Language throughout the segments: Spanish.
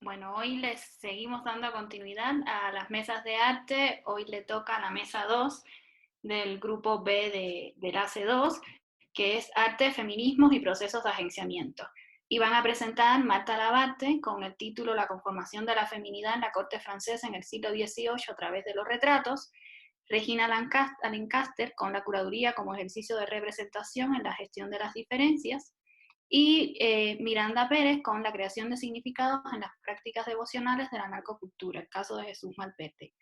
Bueno, hoy les seguimos dando continuidad a las mesas de arte. Hoy le toca a la mesa 2 del grupo B del AC2, que es Arte, Feminismos y Procesos de Agenciamiento. Y van a presentar Marta Labarthe con el título La conformación de la feminidad en la corte francesa en el siglo XVIII a través de los retratos. Regina Lancaster con la curaduría como ejercicio de representación en la gestión de las diferencias. Y Miranda Pérez con la creación de significados en las prácticas devocionales de la narcocultura, el caso de Jesús Malpete.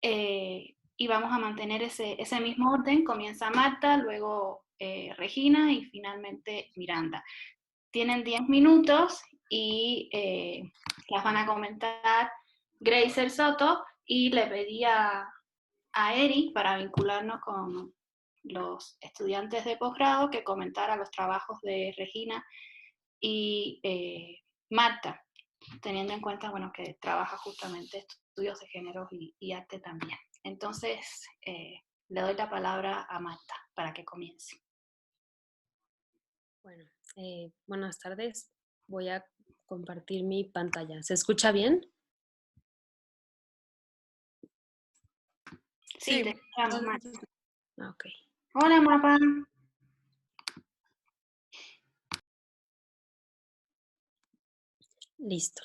Y vamos a mantener ese mismo orden, comienza Marta, luego Regina y finalmente Miranda. Tienen 10 minutos y las van a comentar Grace El Soto, y le pedí a Eric, para vincularnos con los estudiantes de posgrado, que comentara los trabajos de Regina y Marta, teniendo en cuenta, bueno, que trabaja justamente estudios de género y arte también. Entonces, le doy la palabra a Marta para que comience. Bueno, buenas tardes. Voy a compartir mi pantalla. ¿Se escucha bien? Sí, te escuchamos, Marta. Ok, Hola, Mapa. listo.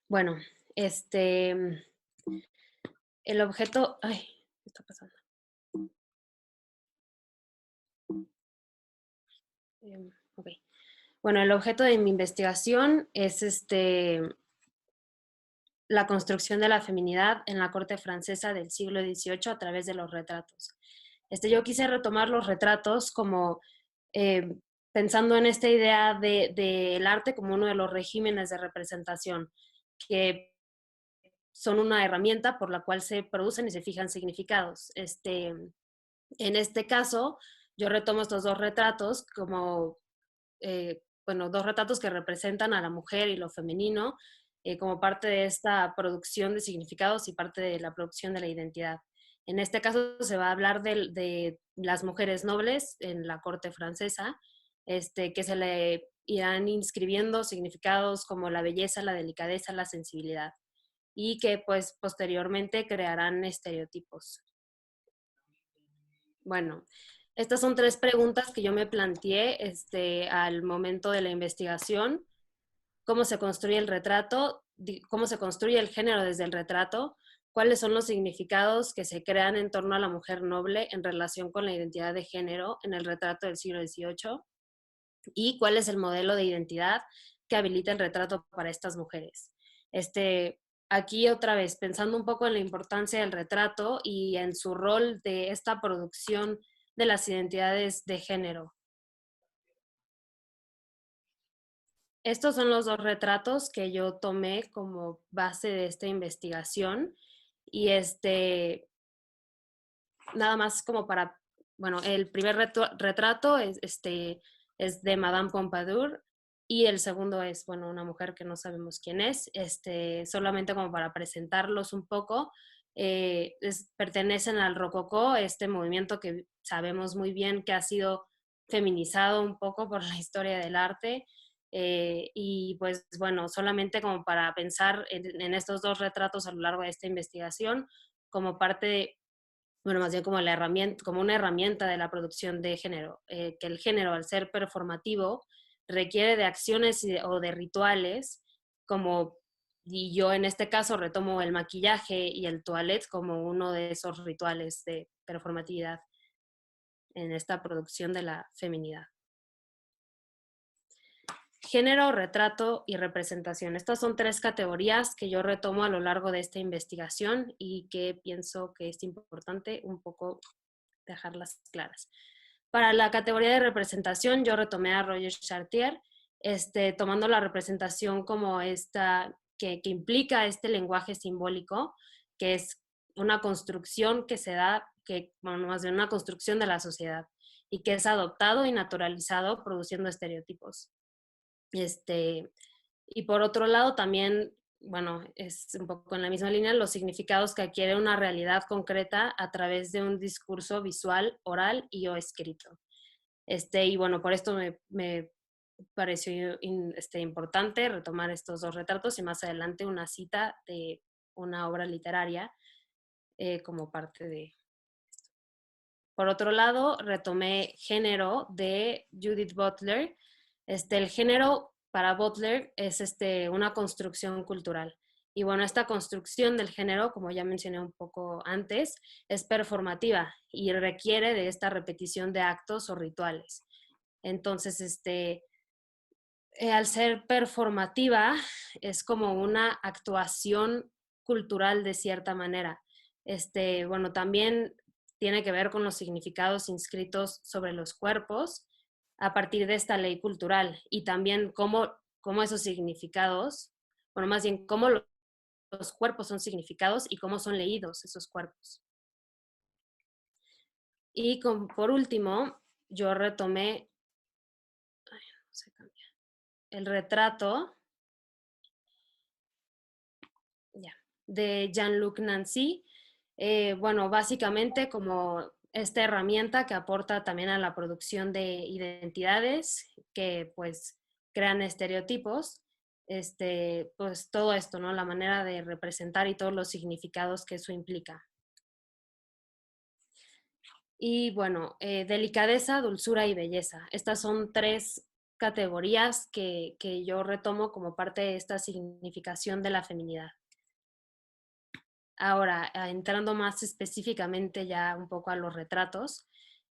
Bueno, el objeto... Ay, ¿qué está pasando? Ok. Bueno, el objeto de mi investigación es la construcción de la feminidad en la corte francesa del siglo XVIII a través de los retratos. Yo quise retomar los retratos como eh, pensando en esta idea del arte como uno de los regímenes de representación, que son una herramienta por la cual se producen y se fijan significados. En este caso, yo retomo estos dos retratos como, bueno, dos retratos que representan a la mujer y lo femenino como parte de esta producción de significados y parte de la producción de la identidad. En este caso se va a hablar de las mujeres nobles en la corte francesa, que se le irán inscribiendo significados como la belleza, la delicadeza, la sensibilidad, y que pues posteriormente crearán estereotipos. Bueno, estas son tres preguntas que yo me planteé al momento de la investigación. ¿Cómo se construye el retrato? ¿Cómo se construye el género desde el retrato? ¿Cuáles son los significados que se crean en torno a la mujer noble en relación con la identidad de género en el retrato del siglo XVIII? ¿Y cuál es el modelo de identidad que habilita el retrato para estas mujeres? Aquí otra vez, pensando un poco en la importancia del retrato y en su rol de esta producción de las identidades de género. Estos son los dos retratos que yo tomé como base de esta investigación y nada más como para, bueno, el primer retrato es de Madame Pompadour y el segundo es, bueno, una mujer que no sabemos quién es, solamente como para presentarlos un poco. Pertenecen al rococó, este movimiento que sabemos muy bien que ha sido feminizado un poco por la historia del arte. Y pues bueno, solamente como para pensar en estos dos retratos a lo largo de esta investigación, como parte de, bueno, más bien como la herramienta, como una herramienta de la producción de género, que el género, al ser performativo, requiere de acciones o de rituales, como, y yo en este caso retomo el maquillaje y el toilette como uno de esos rituales de performatividad en esta producción de la feminidad. Género, retrato y representación. Estas son tres categorías que yo retomo a lo largo de esta investigación y que pienso que es importante un poco dejarlas claras. Para la categoría de representación, yo retomé a Roger Chartier, tomando la representación como esta que implica este lenguaje simbólico, que es una construcción que se da, bueno, más bien una construcción de la sociedad y que es adoptado y naturalizado produciendo estereotipos. Y por otro lado, también, bueno, es un poco en la misma línea, los significados que adquiere una realidad concreta a través de un discurso visual, oral y o escrito. Y bueno, por esto me pareció importante retomar estos dos retratos y más adelante una cita de una obra literaria como parte de... Por otro lado, retomé Género de Judith Butler. El género para Butler es una construcción cultural. Y bueno, esta construcción del género, como ya mencioné un poco antes, es performativa y requiere de esta repetición de actos o rituales. Entonces, al ser performativa, es como una actuación cultural de cierta manera. Bueno, también tiene que ver con los significados inscritos sobre los cuerpos a partir de esta ley cultural y también cómo esos significados, bueno, más bien cómo los cuerpos son significados y cómo son leídos esos cuerpos. Y por último, yo retomé el retrato de Jean-Luc Nancy, bueno, básicamente como esta herramienta que aporta también a la producción de identidades que pues crean estereotipos, pues todo esto, ¿no? La manera de representar y todos los significados que eso implica. Y bueno, delicadeza, dulzura y belleza. Estas son tres categorías que yo retomo como parte de esta significación de la feminidad. Ahora, entrando más específicamente ya un poco a los retratos,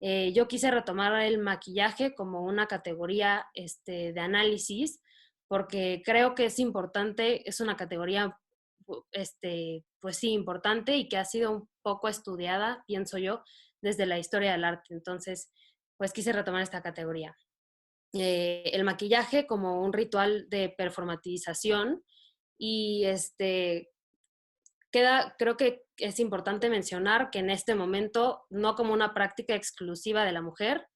yo quise retomar el maquillaje como una categoría de análisis, porque creo que es importante, es una categoría, pues sí, importante y que ha sido un poco estudiada, pienso yo, desde la historia del arte. Entonces, pues quise retomar esta categoría. El maquillaje como un ritual de performatización y creo que es importante mencionar que en este momento, no como una práctica exclusiva de la mujer,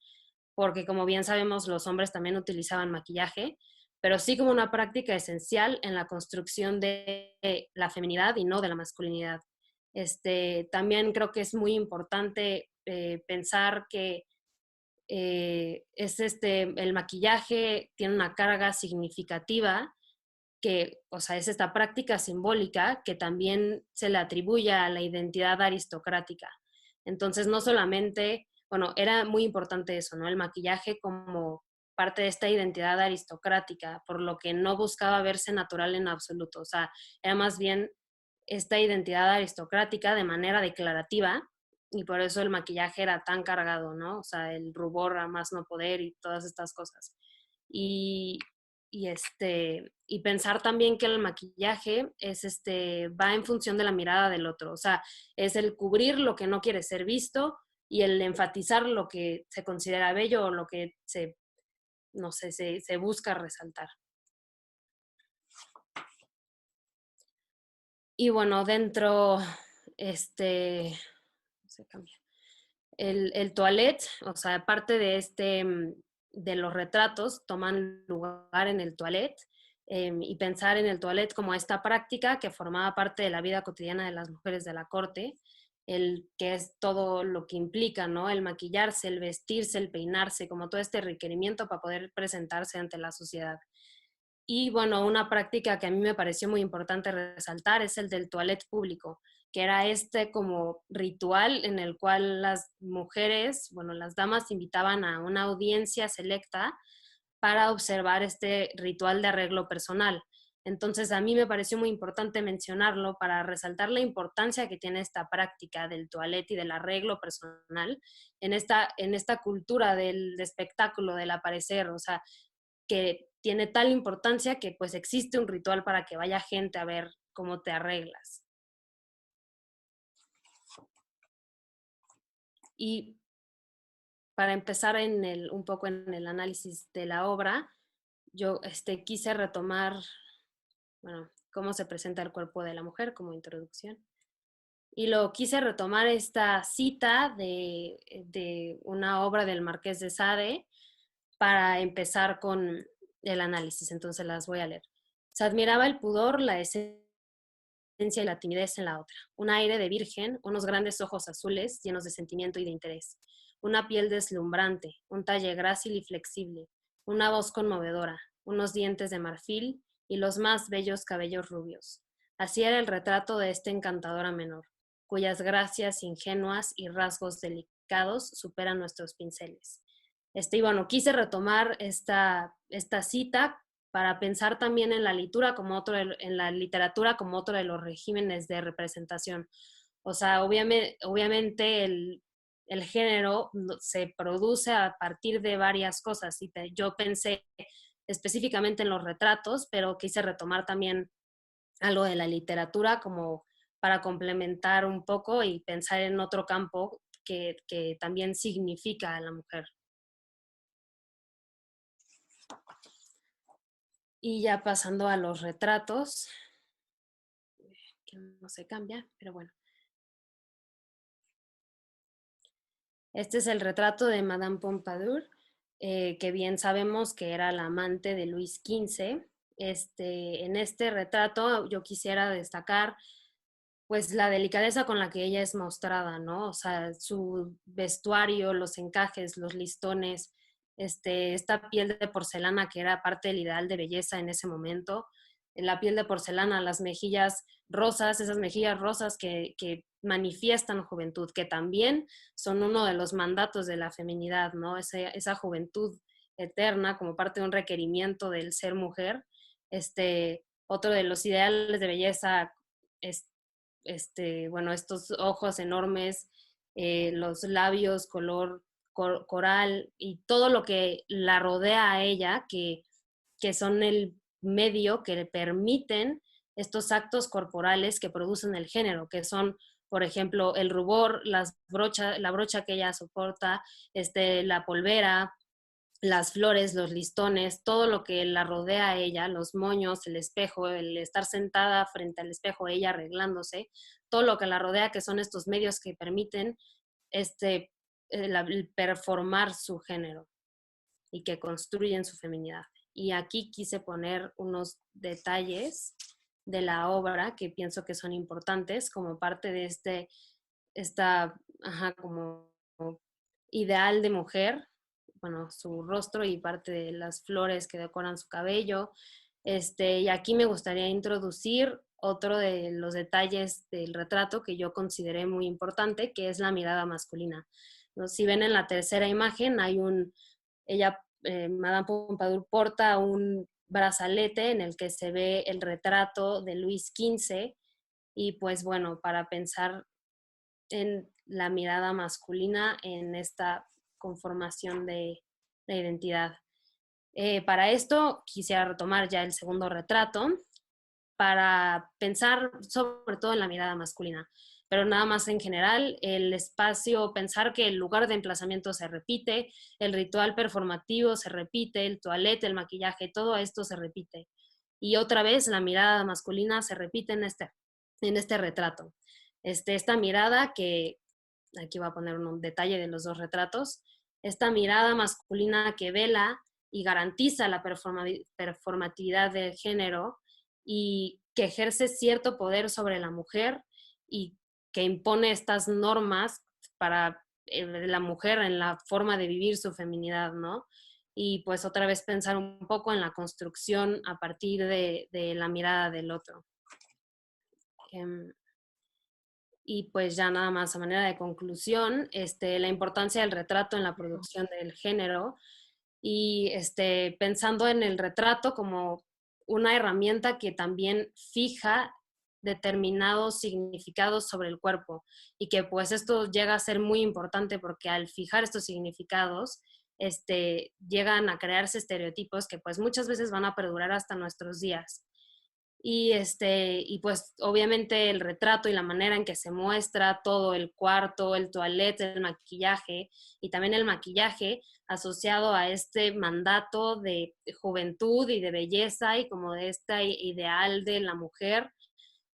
porque como bien sabemos los hombres también utilizaban maquillaje, pero sí como una práctica esencial en la construcción de la feminidad y no de la masculinidad. También creo que es muy importante pensar que el maquillaje tiene una carga significativa que, o sea, es esta práctica simbólica que también se le atribuye a la identidad aristocrática. Entonces, no solamente, bueno, era muy importante eso, ¿no? El maquillaje como parte de esta identidad aristocrática, por lo que no buscaba verse natural en absoluto, o sea, era más bien esta identidad aristocrática de manera declarativa y por eso el maquillaje era tan cargado, ¿no? O sea, el rubor a más no poder y todas estas cosas. Y, y pensar también que el maquillaje es va en función de la mirada del otro, o sea, es el cubrir lo que no quiere ser visto y el enfatizar lo que se considera bello o lo que no sé, se busca resaltar. Y bueno, dentro, se cambia. El toilette, o sea, parte de de los retratos, toman lugar en el toilette y pensar en el toilette como esta práctica que formaba parte de la vida cotidiana de las mujeres de la corte, el que es todo lo que implica, ¿no? El maquillarse, el vestirse, el peinarse, como todo este requerimiento para poder presentarse ante la sociedad. Y bueno, una práctica que a mí me pareció muy importante resaltar es el del toilet público, que era como ritual en el cual las mujeres, bueno, las damas invitaban a una audiencia selecta para observar este ritual de arreglo personal. Entonces, a mí me pareció muy importante mencionarlo para resaltar la importancia que tiene esta práctica del toilet y del arreglo personal en esta cultura del espectáculo, del aparecer, o sea, que tiene tal importancia que pues existe un ritual para que vaya gente a ver cómo te arreglas. Y para empezar un poco en el análisis de la obra, yo quise retomar, bueno, cómo se presenta el cuerpo de la mujer como introducción. Y lo quise retomar esta cita de una obra del Marqués de Sade para empezar con el análisis. Entonces las voy a leer. Se admiraba el pudor, la esencia y la timidez en la otra. Un aire de virgen, unos grandes ojos azules llenos de sentimiento y de interés. Una piel deslumbrante, un talle grácil y flexible, una voz conmovedora, unos dientes de marfil y los más bellos cabellos rubios. Así era el retrato de esta encantadora menor, cuyas gracias ingenuas y rasgos delicados superan nuestros pinceles. Y bueno, quise retomar esta cita para pensar también en la literatura como otro de los regímenes de representación. O sea, obviamente el género se produce a partir de varias cosas. Yo pensé específicamente en los retratos, pero quise retomar también algo de la literatura como para complementar un poco y pensar en otro campo que también significa a la mujer. Y ya pasando a los retratos, que no se cambia, pero bueno. Este es el retrato de Madame Pompadour, que bien sabemos que era la amante de Luis XV. En este retrato yo quisiera destacar pues la delicadeza con la que ella es mostrada, ¿no? O sea, su vestuario, los encajes, los listones, esta piel de porcelana que era parte del ideal de belleza en ese momento, la piel de porcelana, las mejillas rosas, esas mejillas rosas que manifiestan juventud, que también son uno de los mandatos de la feminidad, ¿no? Esa juventud eterna como parte de un requerimiento del ser mujer. Otro de los ideales de belleza es bueno, estos ojos enormes, los labios color coral y todo lo que la rodea a ella, que son el medio que le permiten estos actos corporales que producen el género, que son, por ejemplo, el rubor, la brocha que ella soporta, la polvera, las flores, los listones, todo lo que la rodea a ella, los moños, el espejo, el estar sentada frente al espejo, ella arreglándose, todo lo que la rodea, que son estos medios que permiten el performar su género y que construyen su feminidad. Y aquí quise poner unos detalles de la obra que pienso que son importantes como parte de como ideal de mujer, bueno, su rostro y parte de las flores que decoran su cabello. Y aquí me gustaría introducir otro de los detalles del retrato que yo consideré muy importante, que es la mirada masculina. ¿No? Si ven en la tercera imagen, Madame Pompadour porta un brazalete en el que se ve el retrato de Luis XV y pues bueno, para pensar en la mirada masculina en esta conformación de la identidad. Para esto quisiera retomar ya el segundo retrato para pensar sobre todo en la mirada masculina, pero nada más en general, el espacio, pensar que el lugar de emplazamiento se repite, el ritual performativo se repite, el toilette, el maquillaje, todo esto se repite. Y otra vez la mirada masculina se repite en este retrato. Esta mirada que, aquí voy a poner un detalle de los dos retratos, esta mirada masculina que vela y garantiza la performatividad del género y que ejerce cierto poder sobre la mujer y que impone estas normas para la mujer en la forma de vivir su feminidad, ¿no? Y pues otra vez pensar un poco en la construcción a partir de la mirada del otro. Y pues ya nada más a manera de conclusión, la importancia del retrato en la producción del género y pensando en el retrato como una herramienta que también fija determinados significados sobre el cuerpo y que pues esto llega a ser muy importante porque al fijar estos significados llegan a crearse estereotipos que pues muchas veces van a perdurar hasta nuestros días. Y pues obviamente el retrato y la manera en que se muestra todo el cuarto, el toilette, el maquillaje y también el maquillaje asociado a este mandato de juventud y de belleza y como de este ideal de la mujer,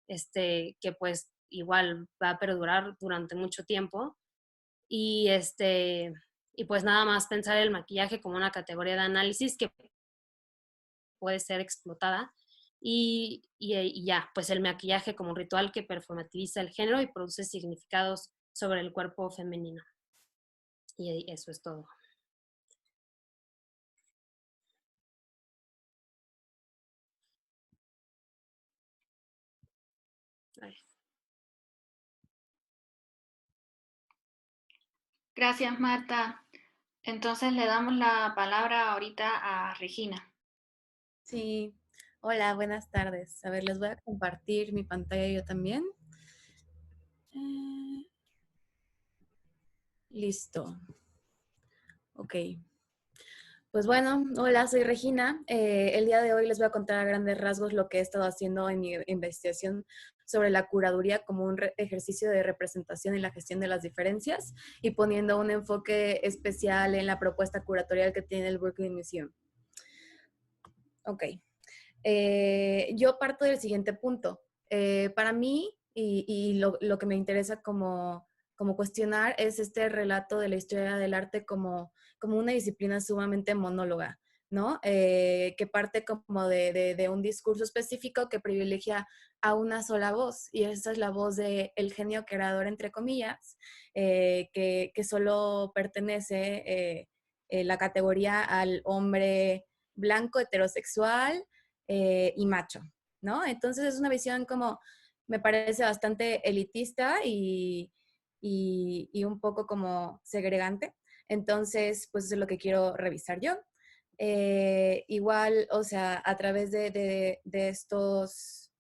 que pues igual va a perdurar durante mucho tiempo. Y, y pues nada más pensar el maquillaje como una categoría de análisis que puede ser explotada y ya, pues el maquillaje como un ritual que performativiza el género y produce significados sobre el cuerpo femenino. Y eso es todo. Gracias, Marta. Entonces le damos la palabra ahorita a Regina. Sí, hola, buenas tardes. A ver, les voy a compartir mi pantalla yo también. Listo. Ok. Pues bueno, hola, soy Regina. El día de hoy les voy a contar a grandes rasgos lo que he estado haciendo en mi investigación sobre la curaduría como un ejercicio de representación y la gestión de las diferencias y poniendo un enfoque especial en la propuesta curatorial que tiene el Brooklyn Museum. Ok. Yo parto del siguiente punto. Para mí, y lo que me interesa como cuestionar es este relato de la historia del arte como una disciplina sumamente monóloga, ¿no? Que parte como de un discurso específico que privilegia a una sola voz, y esa es la voz del genio creador, entre comillas, que solo pertenece la categoría al hombre blanco heterosexual y macho, ¿no? Entonces es una visión como, me parece bastante elitista y un poco como segregante. Entonces, pues eso es lo que quiero revisar yo. Igual, o sea, a través de estos,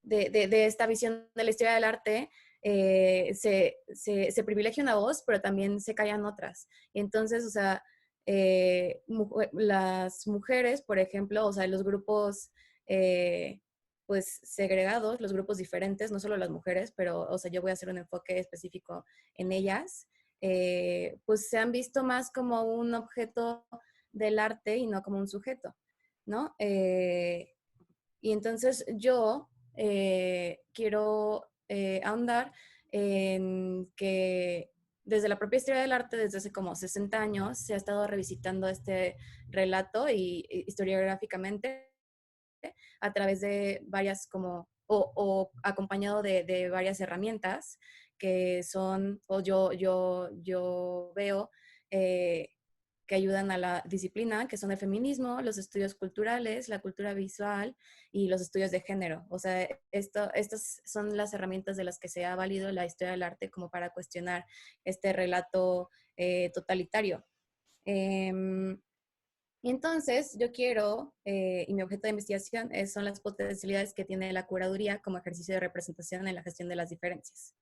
de esta visión de la historia del arte, se privilegia una voz, pero también se callan otras. Y entonces, o sea, las mujeres, por ejemplo, o sea, los grupos pues segregados, los grupos diferentes, no solo las mujeres, pero, o sea, yo voy a hacer un enfoque específico en ellas, pues se han visto más como un objeto del arte y no como un sujeto, ¿no? Y entonces yo quiero ahondar en que desde la propia historia del arte, desde hace como 60 años, se ha estado revisitando este relato y historiográficamente a través de varias como, o acompañado de varias herramientas que son, o yo veo que ayudan a la disciplina, que son el feminismo, los estudios culturales, la cultura visual y los estudios de género. O sea, estas son las herramientas de las que se ha valido la historia del arte como para cuestionar este relato totalitario. Y entonces yo quiero, y mi objeto de investigación son las potencialidades que tiene la curaduría como ejercicio de representación en la gestión de las diferencias.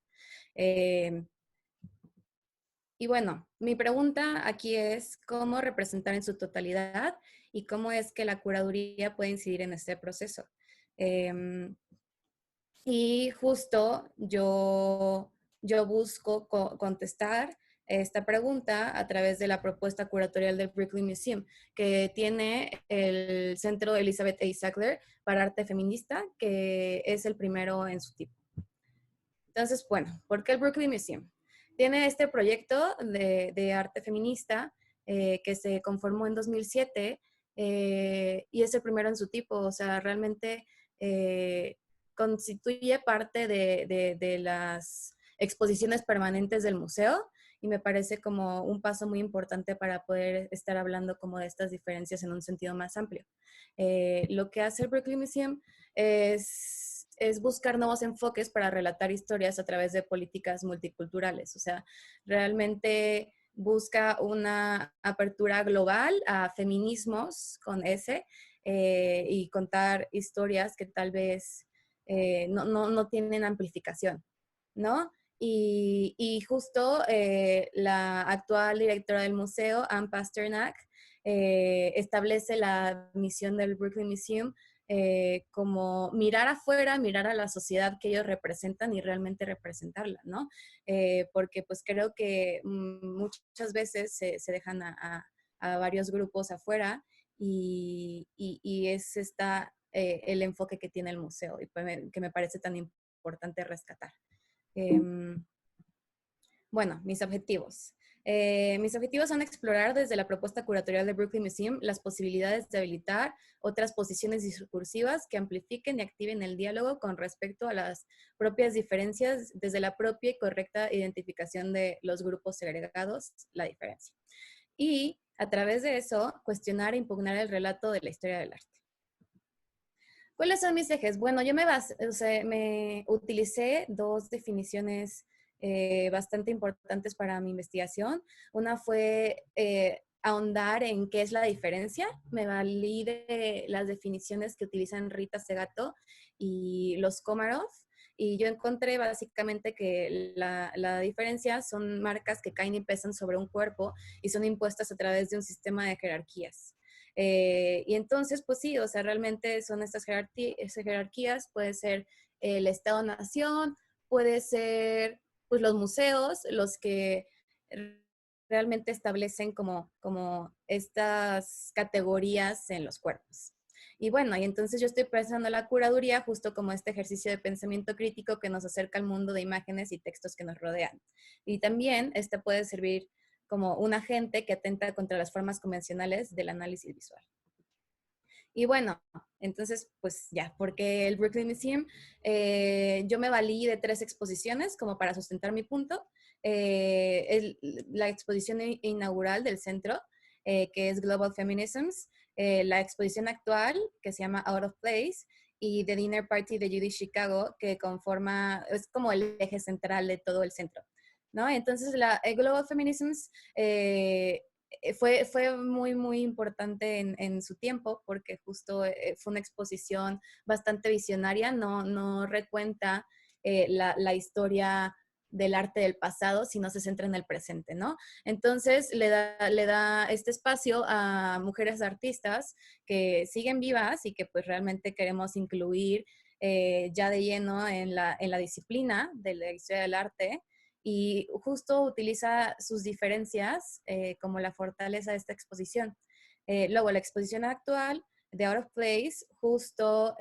Y bueno, mi pregunta aquí es cómo representar en su totalidad y cómo es que la curaduría puede incidir en este proceso. Y justo yo busco contestar esta pregunta a través de la propuesta curatorial del Brooklyn Museum, que tiene el Centro Elizabeth A. Sackler para Arte Feminista, que es el primero en su tipo. Entonces, bueno, ¿por qué el Brooklyn Museum? Tiene este proyecto de arte feminista que se conformó en 2007 y es el primero en su tipo, o sea, realmente constituye parte de las exposiciones permanentes del museo y me parece como un paso muy importante para poder estar hablando como de estas diferencias en un sentido más amplio. Lo que hace el Brooklyn Museum es buscar nuevos enfoques para relatar historias a través de políticas multiculturales. O sea, realmente busca una apertura global a feminismos con S y contar historias que tal vez no tienen amplificación, ¿no? Y justo la actual directora del museo, Anne Pasternak, establece la misión del Brooklyn Museum como mirar afuera, mirar a la sociedad que ellos representan y realmente representarla, ¿no? Porque pues creo que muchas veces se dejan a varios grupos afuera y es el enfoque que tiene el museo y que me parece tan importante rescatar. Bueno, mis objetivos. Mis objetivos son explorar desde la propuesta curatorial del Brooklyn Museum las posibilidades de habilitar otras posiciones discursivas que amplifiquen y activen el diálogo con respecto a las propias diferencias desde la propia y correcta identificación de los grupos segregados, la diferencia. Y a través de eso, cuestionar e impugnar el relato de la historia del arte. ¿Cuáles son mis ejes? Bueno, yo me utilicé dos definiciones bastante importantes para mi investigación. Una fue ahondar en qué es la diferencia. Me valí de las definiciones que utilizan Rita Segato y los Komarov. Y yo encontré básicamente que la diferencia son marcas que caen y pesan sobre un cuerpo y son impuestas a través de un sistema de jerarquías. Y entonces, pues sí, o sea, realmente son estas jerarquías, puede ser el Estado-Nación, puede ser pues los museos, los que realmente establecen como estas categorías en los cuerpos. Y bueno, y entonces yo estoy pensando la curaduría justo como este ejercicio de pensamiento crítico que nos acerca al mundo de imágenes y textos que nos rodean. Y también este puede servir como un agente que atenta contra las formas convencionales del análisis visual. Y bueno, entonces, pues ya, porque el Brooklyn Museum, yo me valí de 3 exposiciones como para sustentar mi punto. La exposición inaugural del centro, que es Global Feminisms, la exposición actual, que se llama Out of Place, y The Dinner Party de Judy Chicago, que es como el eje central de todo el centro, ¿no? Entonces, Global Feminisms fue muy, muy importante en su tiempo porque justo fue una exposición bastante visionaria, no recuenta la historia del arte del pasado, sino se centra en el presente, ¿no? Entonces le da este espacio a mujeres artistas que siguen vivas y que pues realmente queremos incluir ya de lleno en la disciplina de la historia del arte, y justo utiliza sus diferencias como la fortaleza de esta exposición. Luego, la exposición actual de Out of Place justo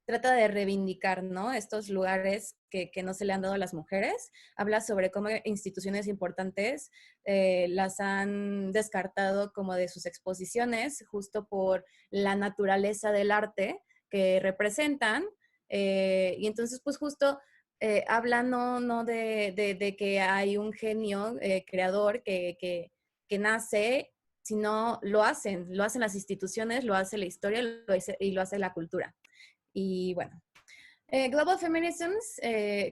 trata de reivindicar, ¿no?, estos lugares que no se le han dado a las mujeres. Habla sobre cómo instituciones importantes las han descartado como de sus exposiciones justo por la naturaleza del arte que representan. Y entonces, pues justo habla no de que hay un genio creador que nace, sino lo hacen las instituciones, lo hace la historia y lo hace la cultura. Y bueno, Global Feminisms,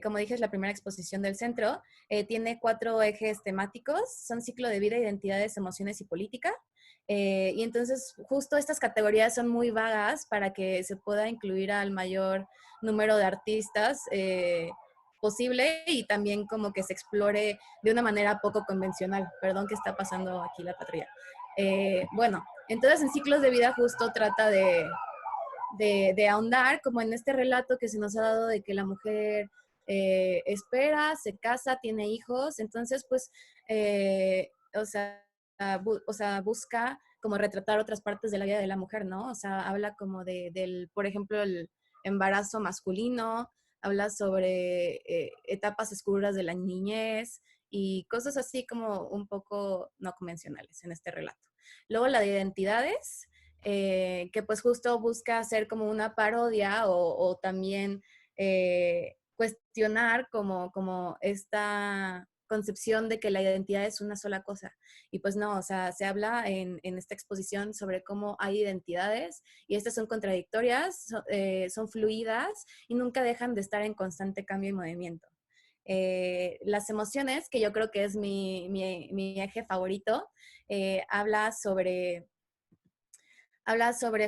como dije, es la primera exposición del centro. Tiene 4 ejes temáticos. Son ciclo de vida, identidades, emociones y política. Y entonces justo estas categorías son muy vagas para que se pueda incluir al mayor número de artistas posible, y también como que se explore de una manera poco convencional. Perdón que está pasando aquí la patrulla. Bueno, entonces en ciclos de vida justo trata de ahondar como en este relato que se nos ha dado de que la mujer espera, se casa, tiene hijos. Entonces pues, o sea, busca como retratar otras partes de la vida de la mujer, ¿no? O sea, habla como del, por ejemplo, el embarazo masculino, habla sobre etapas oscuras de la niñez y cosas así como un poco no convencionales en este relato. Luego la de identidades, que pues justo busca hacer como una parodia o también cuestionar como esta concepción de que la identidad es una sola cosa. Y pues no, o sea, se habla en esta exposición sobre cómo hay identidades y estas son contradictorias, son fluidas y nunca dejan de estar en constante cambio y movimiento. Las emociones, que yo creo que es mi eje favorito, habla sobre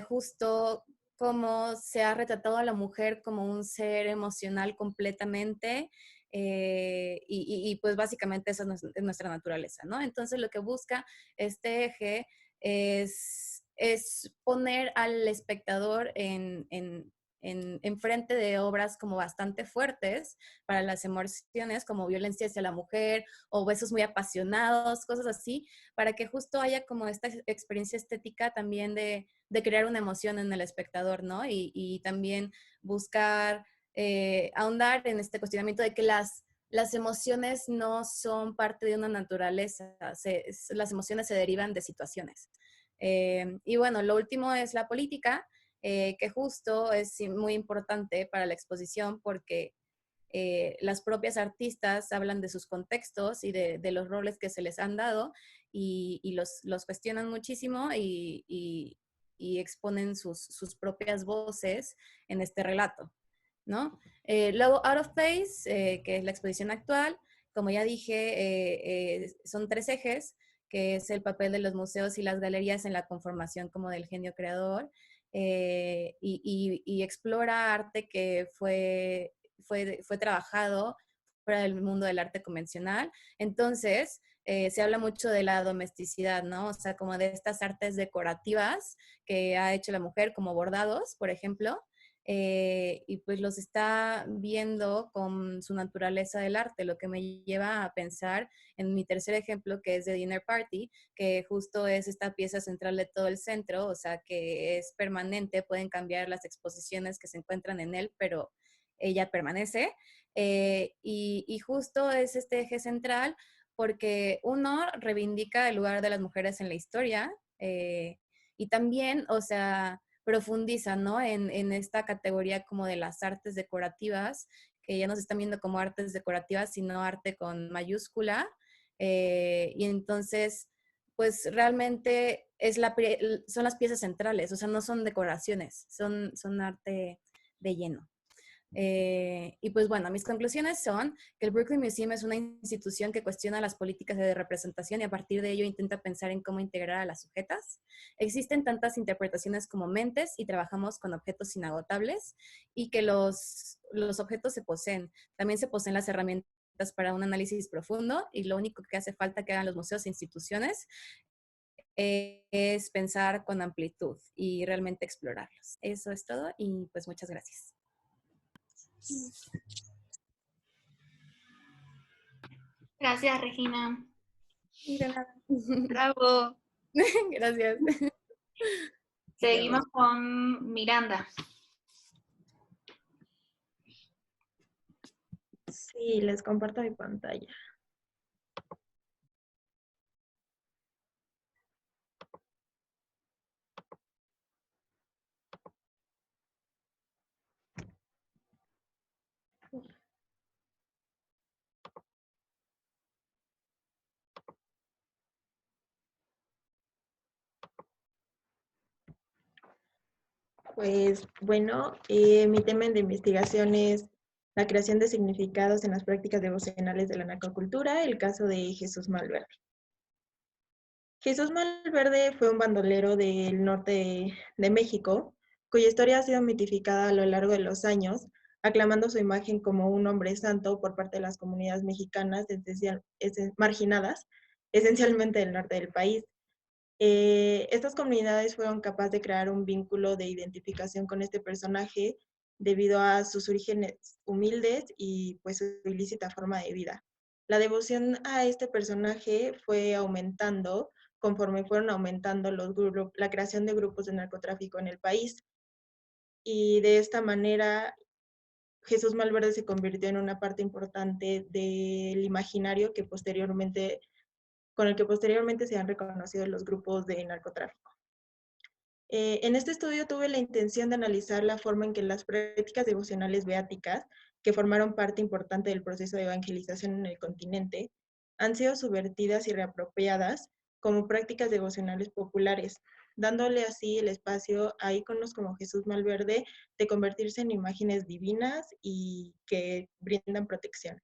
justo cómo se ha retratado a la mujer como un ser emocional completamente, pues básicamente esa es nuestra naturaleza, ¿no? Entonces lo que busca este eje es poner al espectador en frente de obras como bastante fuertes para las emociones, como violencia hacia la mujer o besos muy apasionados, cosas así, para que justo haya como esta experiencia estética también de crear una emoción en el espectador, ¿no? Y también buscar ahondar en este cuestionamiento de que las emociones no son parte de una naturaleza, las emociones se derivan de situaciones. Y bueno, lo último es la política, que justo es muy importante para la exposición porque las propias artistas hablan de sus contextos y de los roles que se les han dado y los cuestionan muchísimo y exponen sus propias voces en este relato, ¿no? Luego, Out of Place, que es la exposición actual, como ya dije, son 3 ejes, que es el papel de los museos y las galerías en la conformación como del genio creador, y explora arte que fue trabajado fuera del mundo del arte convencional. Entonces, se habla mucho de la domesticidad, ¿no? O sea, como de estas artes decorativas que ha hecho la mujer, como bordados, por ejemplo, y pues los está viendo con su naturaleza del arte, lo que me lleva a pensar en mi tercer ejemplo, que es The Dinner Party, que justo es esta pieza central de todo el centro, o sea, que es permanente, pueden cambiar las exposiciones que se encuentran en él, pero ella permanece. Y justo es este eje central porque uno reivindica el lugar de las mujeres en la historia, y también, o sea, profundiza, ¿no? En esta categoría como de las artes decorativas, que ya no se están viendo como artes decorativas, sino arte con mayúscula. Y entonces, pues realmente son las piezas centrales, o sea, no son decoraciones, son arte de lleno. Y pues bueno, mis conclusiones son que el Brooklyn Museum es una institución que cuestiona las políticas de representación y a partir de ello intenta pensar en cómo integrar a las sujetas. Existen tantas interpretaciones como mentes y trabajamos con objetos inagotables y que los objetos se poseen. También se poseen las herramientas para un análisis profundo y lo único que hace falta que hagan los museos e instituciones es pensar con amplitud y realmente explorarlos. Eso es todo y pues muchas gracias. Gracias, Regina. De nada. Bravo. Gracias. Seguimos con Miranda. Sí, les comparto mi pantalla. Pues bueno, mi tema de investigación es la creación de significados en las prácticas devocionales de la narcocultura, el caso de Jesús Malverde. Jesús Malverde fue un bandolero del norte de México, cuya historia ha sido mitificada a lo largo de los años, aclamando su imagen como un hombre santo por parte de las comunidades mexicanas marginadas, esencialmente del norte del país. Estas comunidades fueron capaces de crear un vínculo de identificación con este personaje debido a sus orígenes humildes y pues su ilícita forma de vida. La devoción a este personaje fue aumentando conforme fueron aumentando la creación de grupos de narcotráfico en el país. Y de esta manera, Jesús Malverde se convirtió en una parte importante del imaginario con el que posteriormente se han reconocido los grupos de narcotráfico. En este estudio tuve la intención de analizar la forma en que las prácticas devocionales beáticas, que formaron parte importante del proceso de evangelización en el continente, han sido subvertidas y reapropiadas como prácticas devocionales populares, dándole así el espacio a íconos como Jesús Malverde de convertirse en imágenes divinas y que brindan protección.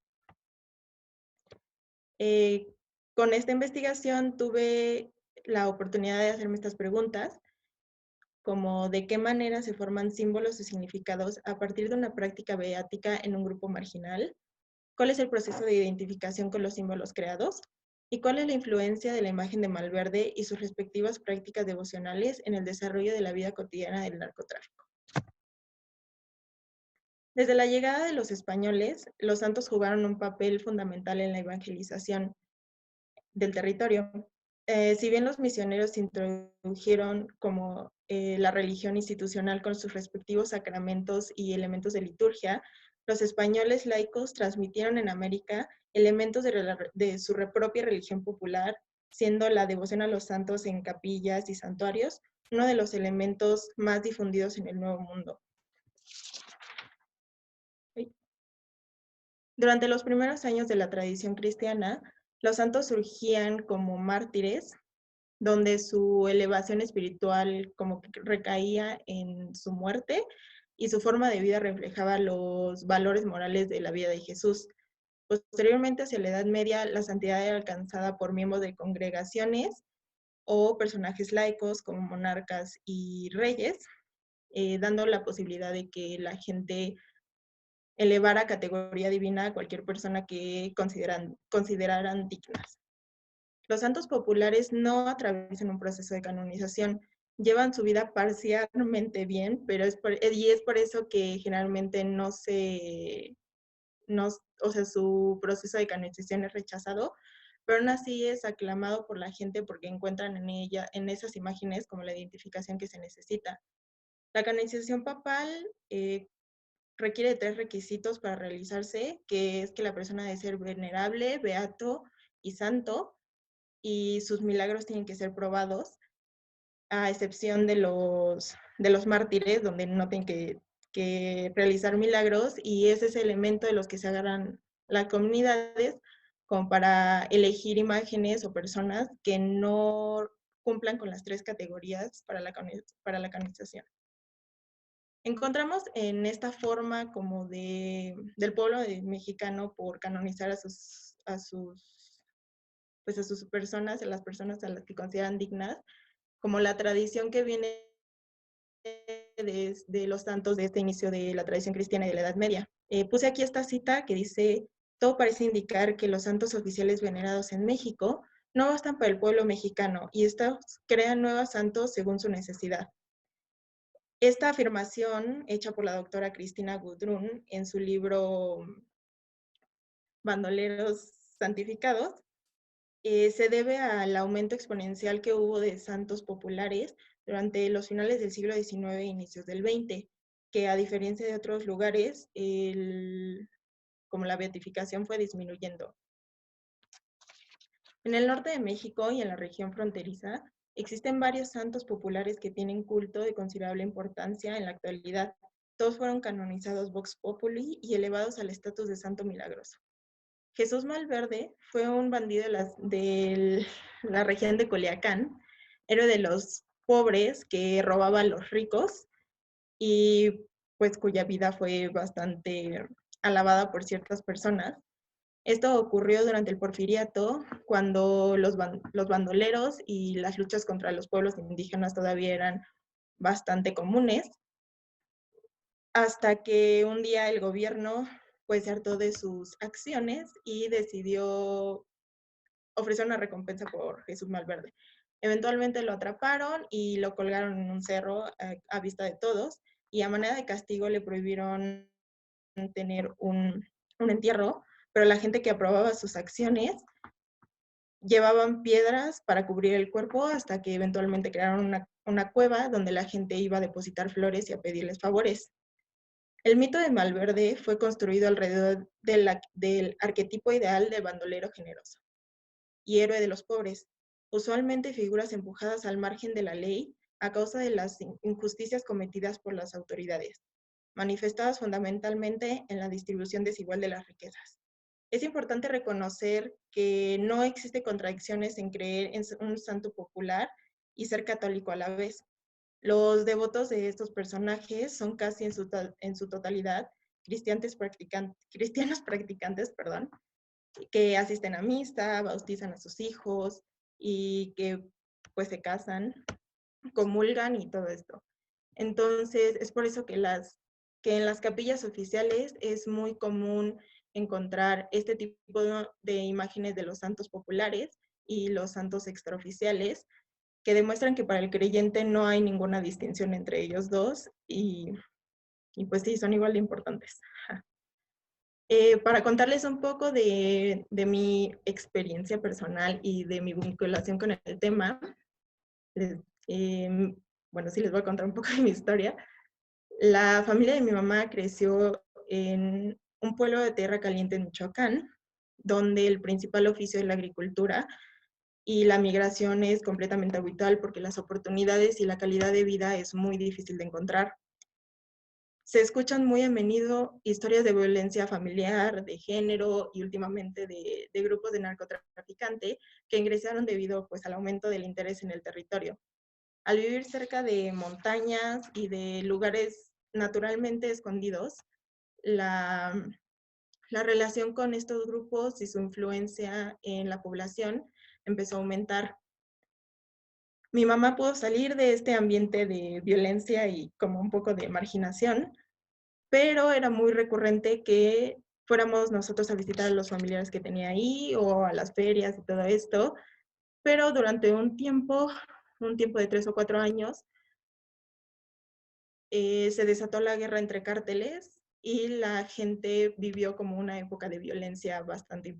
Con esta investigación tuve la oportunidad de hacerme estas preguntas, como de qué manera se forman símbolos y significados a partir de una práctica beática en un grupo marginal, cuál es el proceso de identificación con los símbolos creados y cuál es la influencia de la imagen de Malverde y sus respectivas prácticas devocionales en el desarrollo de la vida cotidiana del narcotráfico. Desde la llegada de los españoles, los santos jugaron un papel fundamental en la evangelización del territorio. Si bien los misioneros introdujeron como la religión institucional con sus respectivos sacramentos y elementos de liturgia, los españoles laicos transmitieron en América elementos de su propia religión popular, siendo la devoción a los santos en capillas y santuarios uno de los elementos más difundidos en el Nuevo Mundo. Durante los primeros años de la tradición cristiana, los santos surgían como mártires donde su elevación espiritual como que recaía en su muerte y su forma de vida reflejaba los valores morales de la vida de Jesús. Posteriormente, hacia la Edad Media, la santidad era alcanzada por miembros de congregaciones o personajes laicos como monarcas y reyes, dando la posibilidad de que la gente elevara a categoría divina a cualquier persona que consideraran dignas. Los santos populares no atraviesan un proceso de canonización, llevan su vida parcialmente bien, pero es por eso que generalmente o sea, su proceso de canonización es rechazado, pero aún así es aclamado por la gente porque encuentran en esas imágenes como la identificación que se necesita. La canonización papal requiere de 3 requisitos para realizarse, que es que la persona debe ser venerable, beato y santo, y sus milagros tienen que ser probados, a excepción de los mártires, donde no tienen que realizar milagros, y es ese elemento de los que se agarran las comunidades como para elegir imágenes o personas que no cumplan con las 3 categorías para la canonización. Encontramos en esta forma como del pueblo mexicano por canonizar a sus personas, a las personas a las que consideran dignas, como la tradición que viene de los santos de este inicio de la tradición cristiana y de la Edad Media. Puse aquí esta cita que dice: todo parece indicar que los santos oficiales venerados en México no bastan para el pueblo mexicano y estos crean nuevos santos según su necesidad. Esta afirmación, hecha por la doctora Cristina Gudrun en su libro Bandoleros Santificados, se debe al aumento exponencial que hubo de santos populares durante los finales del siglo XIX e inicios del XX, que a diferencia de otros lugares, como la beatificación fue disminuyendo. En el norte de México y en la región fronteriza, existen varios santos populares que tienen culto de considerable importancia en la actualidad. Todos fueron canonizados vox populi y elevados al estatus de santo milagroso. Jesús Malverde fue un bandido de la región de Culiacán, héroe de los pobres que robaba a los ricos y pues cuya vida fue bastante alabada por ciertas personas. Esto ocurrió durante el Porfiriato, cuando los bandoleros y las luchas contra los pueblos indígenas todavía eran bastante comunes, hasta que un día el gobierno pues se hartó de sus acciones y decidió ofrecer una recompensa por Jesús Malverde. Eventualmente lo atraparon y lo colgaron en un cerro a vista de todos, y a manera de castigo le prohibieron tener un entierro, pero la gente que aprobaba sus acciones llevaban piedras para cubrir el cuerpo hasta que eventualmente crearon una cueva donde la gente iba a depositar flores y a pedirles favores. El mito de Malverde fue construido alrededor del arquetipo ideal del bandolero generoso y héroe de los pobres, usualmente figuras empujadas al margen de la ley a causa de las injusticias cometidas por las autoridades, manifestadas fundamentalmente en la distribución desigual de las riquezas. Es importante reconocer que no existe contradicciones en creer en un santo popular y ser católico a la vez. Los devotos de estos personajes son casi en su totalidad cristianos practicantes, que asisten a misa, bautizan a sus hijos y que pues se casan, comulgan y todo esto. Entonces es por eso que en las capillas oficiales es muy común encontrar este tipo de imágenes de los santos populares y los santos extraoficiales, que demuestran que para el creyente no hay ninguna distinción entre ellos dos y pues sí, son igual de importantes. Para contarles un poco de mi experiencia personal y de mi vinculación con el tema, bueno, sí les voy a contar un poco de mi historia. La familia de mi mamá creció en un pueblo de tierra caliente en Michoacán, donde el principal oficio es la agricultura y la migración es completamente habitual porque las oportunidades y la calidad de vida es muy difícil de encontrar. se escuchan muy a menudo historias de violencia familiar, de género y últimamente de grupos de narcotraficantes que ingresaron debido pues, al aumento del interés en el territorio. Al vivir cerca de montañas y de lugares naturalmente escondidos, la relación con estos grupos y su influencia en la población empezó a aumentar. Mi mamá pudo salir de este ambiente de violencia y como un poco de marginación, pero era muy recurrente que fuéramos nosotros a visitar a los familiares que tenía ahí o a las ferias y todo esto, pero durante un tiempo de 3 o 4 años, se desató la guerra entre cárteles y la gente vivió como una época de violencia bastante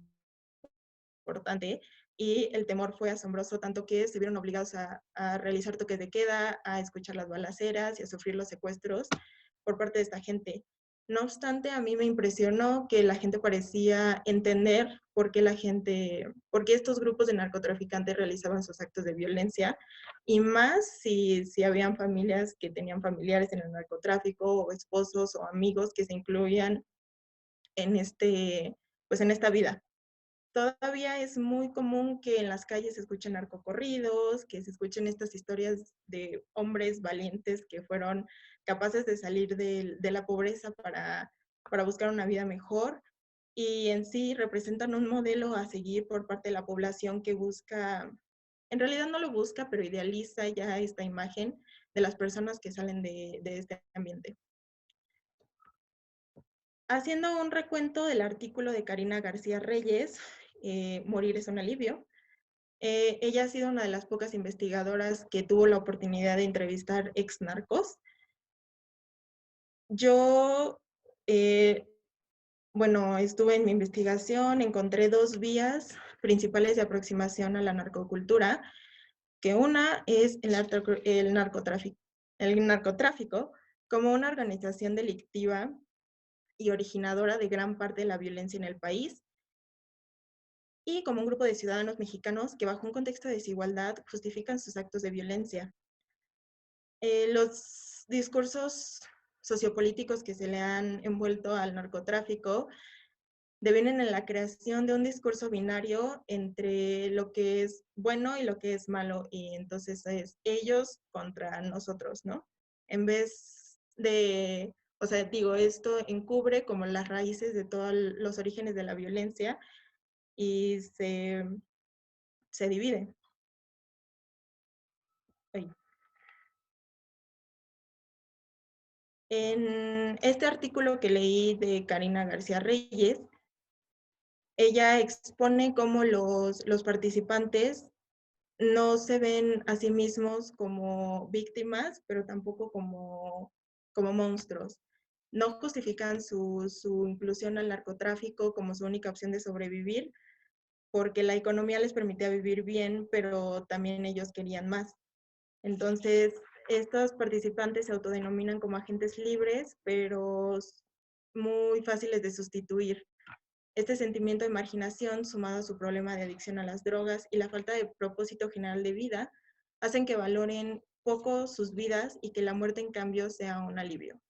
importante y el temor fue asombroso, tanto que se vieron obligados a realizar toques de queda, a escuchar las balaceras y a sufrir los secuestros por parte de esta gente. No obstante, a mí me impresionó que la gente parecía entender por qué estos grupos de narcotraficantes realizaban sus actos de violencia, y más si habían familias que tenían familiares en el narcotráfico, o esposos o amigos que se incluían en en esta vida. Todavía es muy común que en las calles se escuchen narcocorridos, que se escuchen estas historias de hombres valientes que fueron capaces de salir de la pobreza para buscar una vida mejor, y en sí representan un modelo a seguir por parte de la población que busca, en realidad no lo busca, pero idealiza ya esta imagen de las personas que salen de este ambiente. Haciendo un recuento del artículo de Karina García Reyes, Morir es un alivio, ella ha sido una de las pocas investigadoras que tuvo la oportunidad de entrevistar ex narcos. Yo, estuve en mi investigación, encontré 2 vías principales de aproximación a la narcocultura, que una es el narcotráfico como una organización delictiva y originadora de gran parte de la violencia en el país, y como un grupo de ciudadanos mexicanos que bajo un contexto de desigualdad justifican sus actos de violencia. Los discursos sociopolíticos que se le han envuelto al narcotráfico devienen en la creación de un discurso binario entre lo que es bueno y lo que es malo, y entonces es ellos contra nosotros, ¿no? En vez de, esto encubre como las raíces de todos los orígenes de la violencia y se divide. En este artículo que leí de Karina García Reyes, ella expone cómo los participantes no se ven a sí mismos como víctimas, pero tampoco como monstruos. No justifican su inclusión al narcotráfico como su única opción de sobrevivir, porque la economía les permitía vivir bien, pero también ellos querían más. Entonces, estos participantes se autodenominan como agentes libres, pero muy fáciles de sustituir. Este sentimiento de marginación, sumado a su problema de adicción a las drogas y la falta de propósito general de vida, hacen que valoren poco sus vidas y que la muerte, en cambio, sea un alivio.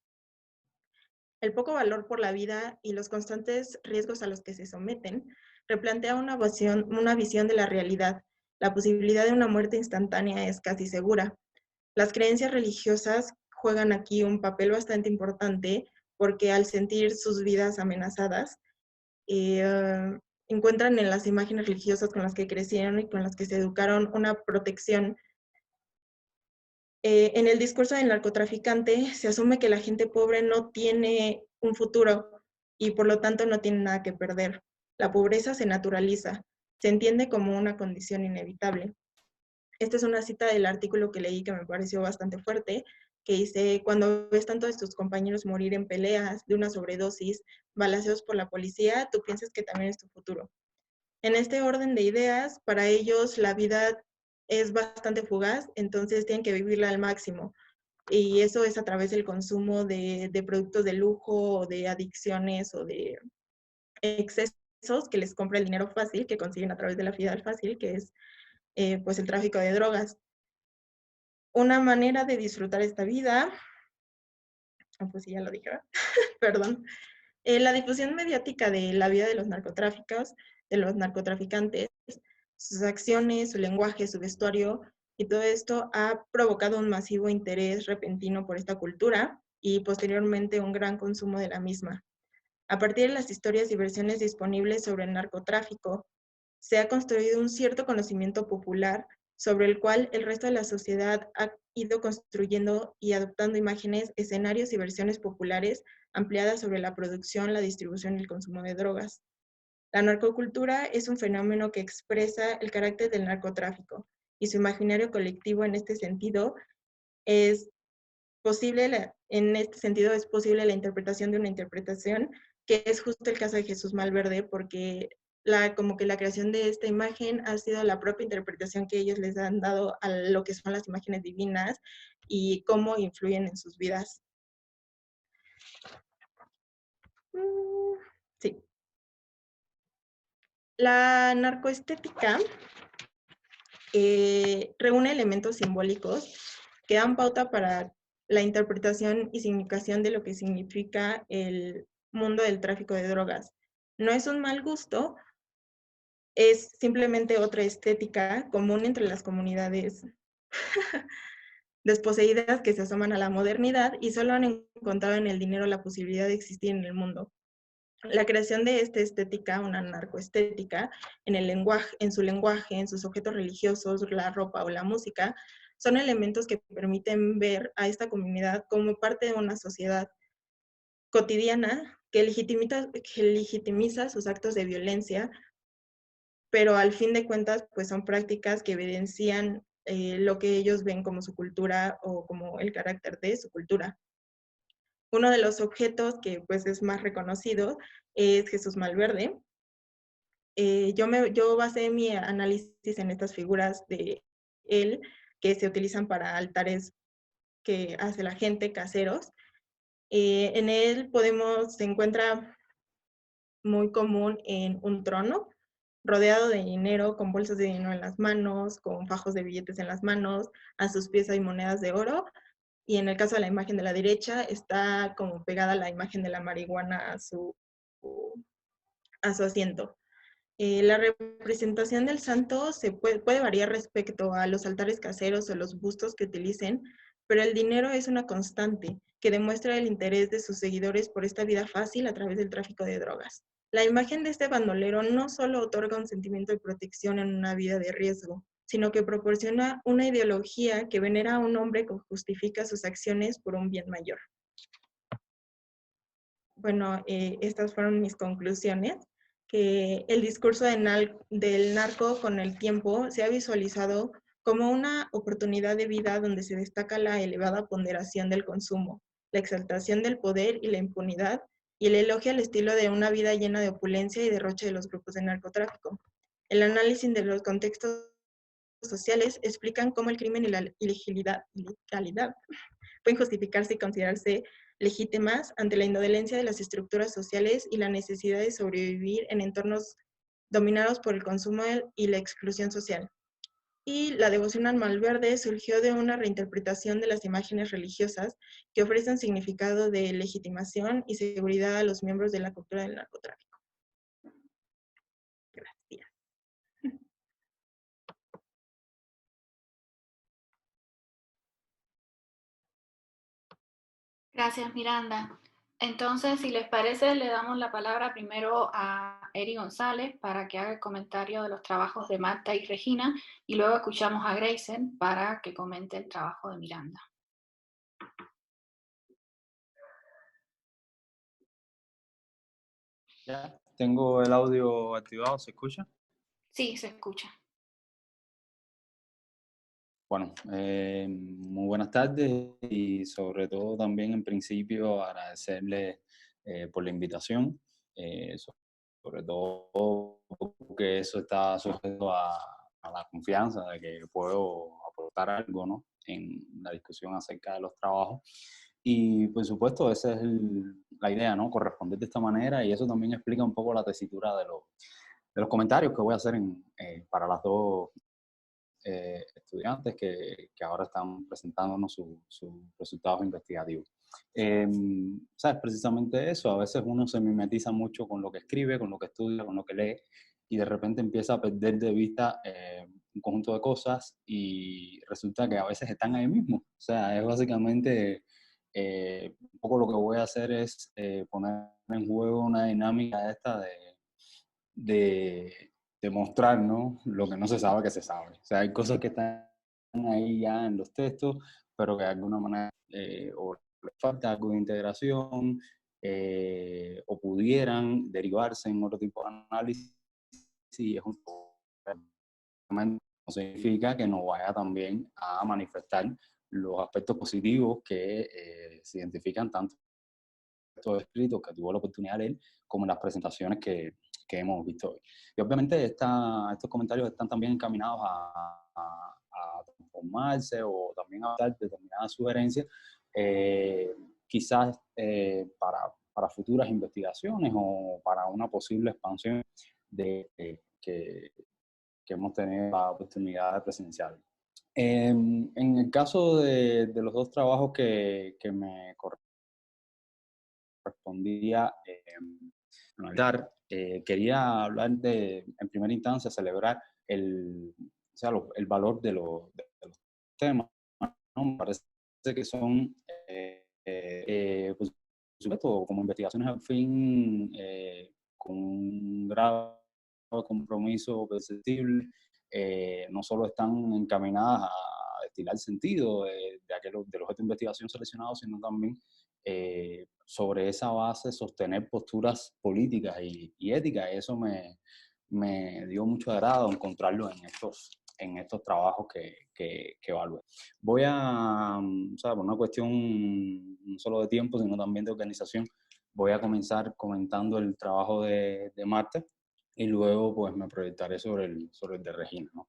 El poco valor por la vida y los constantes riesgos a los que se someten replantea una visión de la realidad. La posibilidad de una muerte instantánea es casi segura. Las creencias religiosas juegan aquí un papel bastante importante, porque al sentir sus vidas amenazadas, encuentran en las imágenes religiosas con las que crecieron y con las que se educaron una protección. En el discurso del narcotraficante se asume que la gente pobre no tiene un futuro y por lo tanto no tiene nada que perder. La pobreza se naturaliza, se entiende como una condición inevitable. Esta es una cita del artículo que leí que me pareció bastante fuerte, que dice: cuando ves tantos de tus compañeros morir en peleas, de una sobredosis, balaceos por la policía, tú piensas que también es tu futuro. En este orden de ideas, para ellos la vida es bastante fugaz, entonces tienen que vivirla al máximo. Y eso es a través del consumo de productos de lujo, o de adicciones, o de excesos que les compra el dinero fácil, que consiguen a través de la vida fácil, que es pues el tráfico de drogas. Una manera de disfrutar esta vida pues sí, ya lo dije, ¿verdad? Perdón. La difusión mediática de la vida de los narcotraficantes, sus acciones, su lenguaje, su vestuario, y todo esto ha provocado un masivo interés repentino por esta cultura y posteriormente un gran consumo de la misma. A partir de las historias y versiones disponibles sobre el narcotráfico, se ha construido un cierto conocimiento popular sobre el cual el resto de la sociedad ha ido construyendo y adoptando imágenes, escenarios y versiones populares ampliadas sobre la producción, la distribución y el consumo de drogas. La narcocultura es un fenómeno que expresa el carácter del narcotráfico y su imaginario colectivo en este sentido es es posible la interpretación de una interpretación, que es justo el caso de Jesús Malverde, porque como que la creación de esta imagen ha sido la propia interpretación que ellos les han dado a lo que son las imágenes divinas y cómo influyen en sus vidas. Sí. La narcoestética reúne elementos simbólicos que dan pauta para la interpretación y significación de lo que significa el mundo del tráfico de drogas. No es un mal gusto, es simplemente otra estética común entre las comunidades desposeídas que se asoman a la modernidad y solo han encontrado en el dinero la posibilidad de existir en el mundo. La creación de esta estética, una narcoestética, en su lenguaje, en sus objetos religiosos, la ropa o la música, son elementos que permiten ver a esta comunidad como parte de una sociedad cotidiana que legitimiza sus actos de violencia, pero al fin de cuentas, pues son prácticas que evidencian lo que ellos ven como su cultura o como el carácter de su cultura. Uno de los objetos que pues es más reconocido es Jesús Malverde. Yo basé mi análisis en estas figuras de él que se utilizan para altares que hace la gente, caseros. En él se encuentra muy común en un trono, rodeado de dinero, con bolsas de dinero en las manos, con fajos de billetes en las manos, a sus pies hay monedas de oro, y en el caso de la imagen de la derecha está como pegada la imagen de la marihuana a su asiento. La representación del santo puede variar respecto a los altares caseros o los bustos que utilicen, pero el dinero es una constante que demuestra el interés de sus seguidores por esta vida fácil a través del tráfico de drogas. La imagen de este bandolero no solo otorga un sentimiento de protección en una vida de riesgo, sino que proporciona una ideología que venera a un hombre que justifica sus acciones por un bien mayor. Bueno, estas fueron mis conclusiones, que el discurso del narco con el tiempo se ha visualizado como una oportunidad de vida donde se destaca la elevada ponderación del consumo, la exaltación del poder y la impunidad, y el elogio al estilo de una vida llena de opulencia y derroche de los grupos de narcotráfico. El análisis de los contextos sociales explican cómo el crimen y la ilegalidad pueden justificarse y considerarse legítimas ante la indolencia de las estructuras sociales y la necesidad de sobrevivir en entornos dominados por el consumo y la exclusión social. Y la devoción al Malverde surgió de una reinterpretación de las imágenes religiosas que ofrecen significado de legitimación y seguridad a los miembros de la cultura del narcotráfico. Gracias. Gracias, Miranda. Entonces, si les parece, le damos la palabra primero a Eri González para que haga el comentario de los trabajos de Marta y Regina, y luego escuchamos a Grayson para que comente el trabajo de Miranda. Ya, tengo el audio activado, ¿se escucha? Sí, se escucha. Bueno, muy buenas tardes y sobre todo también en principio agradecerle por la invitación, sobre todo porque eso está sujeto a la confianza de que puedo aportar algo, ¿no?, en la discusión acerca de los trabajos. Y por supuesto esa es la idea, ¿no?, corresponder de esta manera, y eso también explica un poco la tesitura de los comentarios que voy a hacer para las dos estudiantes que ahora están presentándonos sus resultados investigativos. ¿sabes? Precisamente eso, a veces uno se mimetiza mucho con lo que escribe, con lo que estudia, con lo que lee, y de repente empieza a perder de vista un conjunto de cosas y resulta que a veces están ahí mismo. O sea, es básicamente un poco lo que voy a hacer es poner en juego una dinámica esta de mostrar, ¿no? Lo que no se sabe que se sabe. O sea, hay cosas que están ahí ya en los textos, pero que de alguna manera o les falta algo de integración o pudieran derivarse en otro tipo de análisis. Y es un no significa que no vaya también a manifestar los aspectos positivos que se identifican tanto en estos escritos que tuvo la oportunidad de leer como en las presentaciones que hemos visto hoy. Y obviamente estos comentarios están también encaminados a transformarse o también a dar determinadas sugerencias, quizás para futuras investigaciones o para una posible expansión que hemos tenido la oportunidad de presenciar. En el caso de los dos trabajos que me correspondía analizar, quería hablar en primera instancia, celebrar o sea, el valor de los temas, ¿no? Me parece que son, por supuesto, como investigaciones al fin, con un grado de compromiso perceptible, no solo están encaminadas a destilar sentido de los objetos de investigación seleccionados, sino también sobre esa base sostener posturas políticas y éticas. Eso me dio mucho agrado encontrarlo en estos trabajos que evalué. Voy a, o sea, por una cuestión no solo de tiempo, sino también de organización, voy a comenzar comentando el trabajo de Marta y luego pues me proyectaré sobre el de Regina, ¿no?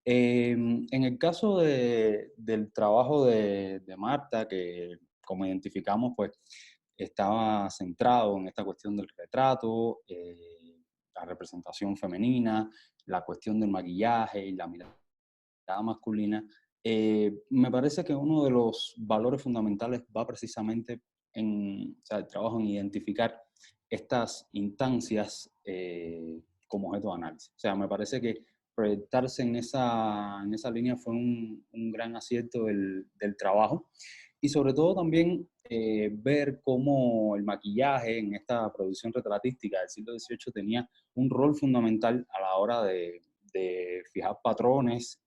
En el caso del trabajo de Marta, que como identificamos, pues estaba centrado en esta cuestión del retrato, la representación femenina, la cuestión del maquillaje y la mirada masculina. Me parece que uno de los valores fundamentales va precisamente en, o sea, el trabajo en identificar estas instancias como objeto de análisis. O sea, me parece que proyectarse en esa línea fue un gran acierto del trabajo y sobre todo también ver cómo el maquillaje en esta producción retratística del siglo XVIII tenía un rol fundamental a la hora de fijar patrones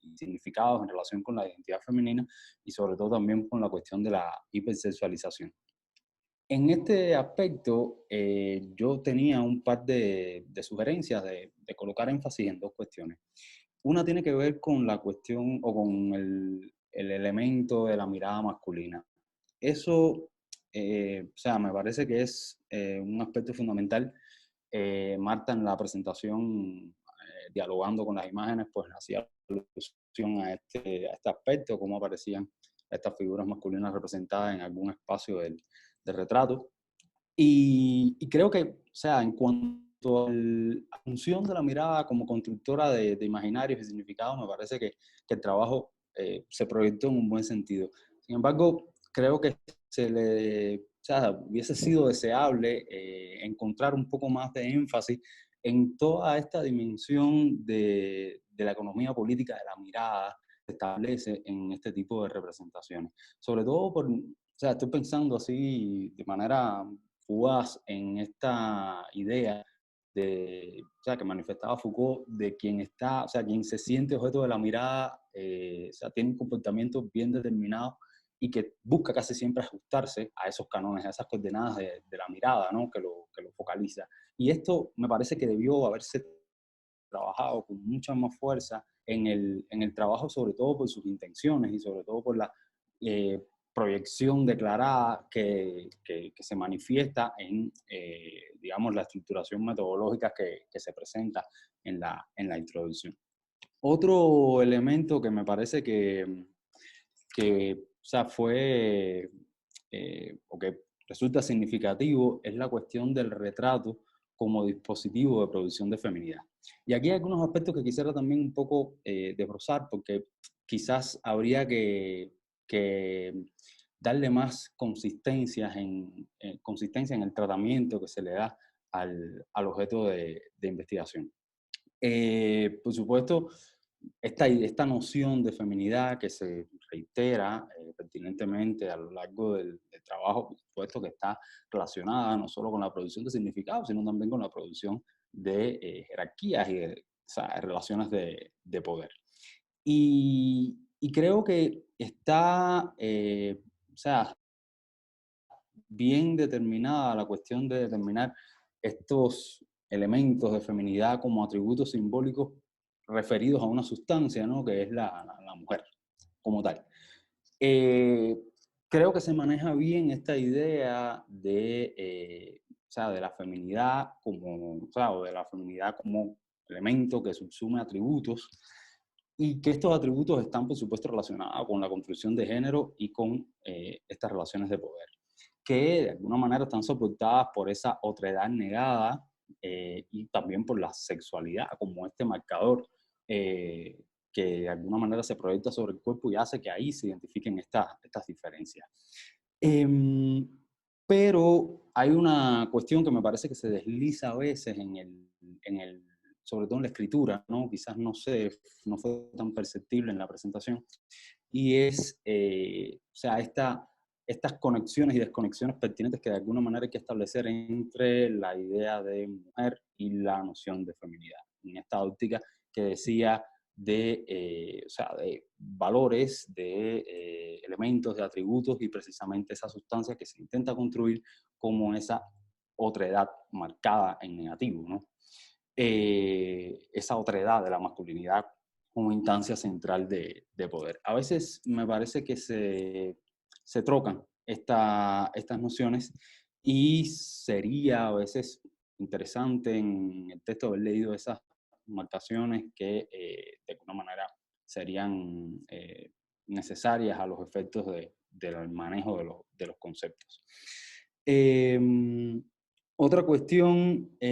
y significados en relación con la identidad femenina y sobre todo también con la cuestión de la hipersexualización. En este aspecto, yo tenía un par de sugerencias de colocar énfasis en dos cuestiones. Una tiene que ver con la cuestión o con el elemento de la mirada masculina. Eso, o sea, me parece que es un aspecto fundamental. Marta en la presentación, dialogando con las imágenes, pues hacía alusión a este aspecto, cómo aparecían estas figuras masculinas representadas en algún espacio del retrato. Y creo que, o sea, en cuanto a la función de la mirada como constructora de imaginarios y significados, me parece que el trabajo se proyectó en un buen sentido. Sin embargo, creo que o sea, hubiese sido deseable encontrar un poco más de énfasis en toda esta dimensión de la economía política de la mirada que se establece en este tipo de representaciones. Sobre todo o sea, estoy pensando así de manera fugaz en esta idea o sea, que manifestaba Foucault de quien está, o sea, quien se siente objeto de la mirada, o sea, tiene un comportamiento bien determinado y que busca casi siempre ajustarse a esos cánones, a esas coordenadas de la mirada, ¿no? que lo focaliza. Y esto me parece que debió haberse trabajado con mucha más fuerza en el trabajo, sobre todo por sus intenciones y sobre todo por la proyección declarada que se manifiesta en, digamos, la estructuración metodológica que se presenta en la introducción. Otro elemento que me parece que o sea, fue, o que resulta significativo, es la cuestión del retrato como dispositivo de producción de feminidad. Y aquí hay algunos aspectos que quisiera también un poco desbrozar, porque quizás habría que darle más consistencia en el tratamiento que se le da al objeto de investigación. Por supuesto, esta noción de feminidad que se reitera pertinentemente a lo largo del trabajo, por supuesto que está relacionada no solo con la producción de significados, sino también con la producción de jerarquías y de, o sea, relaciones de poder. Y creo que está, o sea, bien determinada la cuestión de determinar estos elementos de feminidad como atributos simbólicos referidos a una sustancia, ¿no? Que es la mujer como tal. Creo que se maneja bien esta idea de, o sea, de la feminidad como, o sea, o de la feminidad como elemento que subsume atributos, y que estos atributos están, por supuesto, relacionados con la construcción de género y con estas relaciones de poder, que de alguna manera están soportadas por esa otredad negada y también por la sexualidad como este marcador que de alguna manera se proyecta sobre el cuerpo y hace que ahí se identifiquen estas diferencias. Pero hay una cuestión que me parece que se desliza a veces sobre todo en la escritura, ¿no? Quizás no fue tan perceptible en la presentación, y es, o sea, estas conexiones y desconexiones pertinentes que de alguna manera hay que establecer entre la idea de mujer y la noción de feminidad. En esta óptica que decía o sea, de valores, de elementos, de atributos y precisamente esa sustancia que se intenta construir como esa otredad marcada en negativo, ¿no? Esa otredad de la masculinidad como instancia central de poder. A veces me parece que se trocan estas nociones y sería a veces interesante en el texto haber leído esas marcaciones que de alguna manera serían necesarias a los efectos del manejo de los conceptos. Otra cuestión, o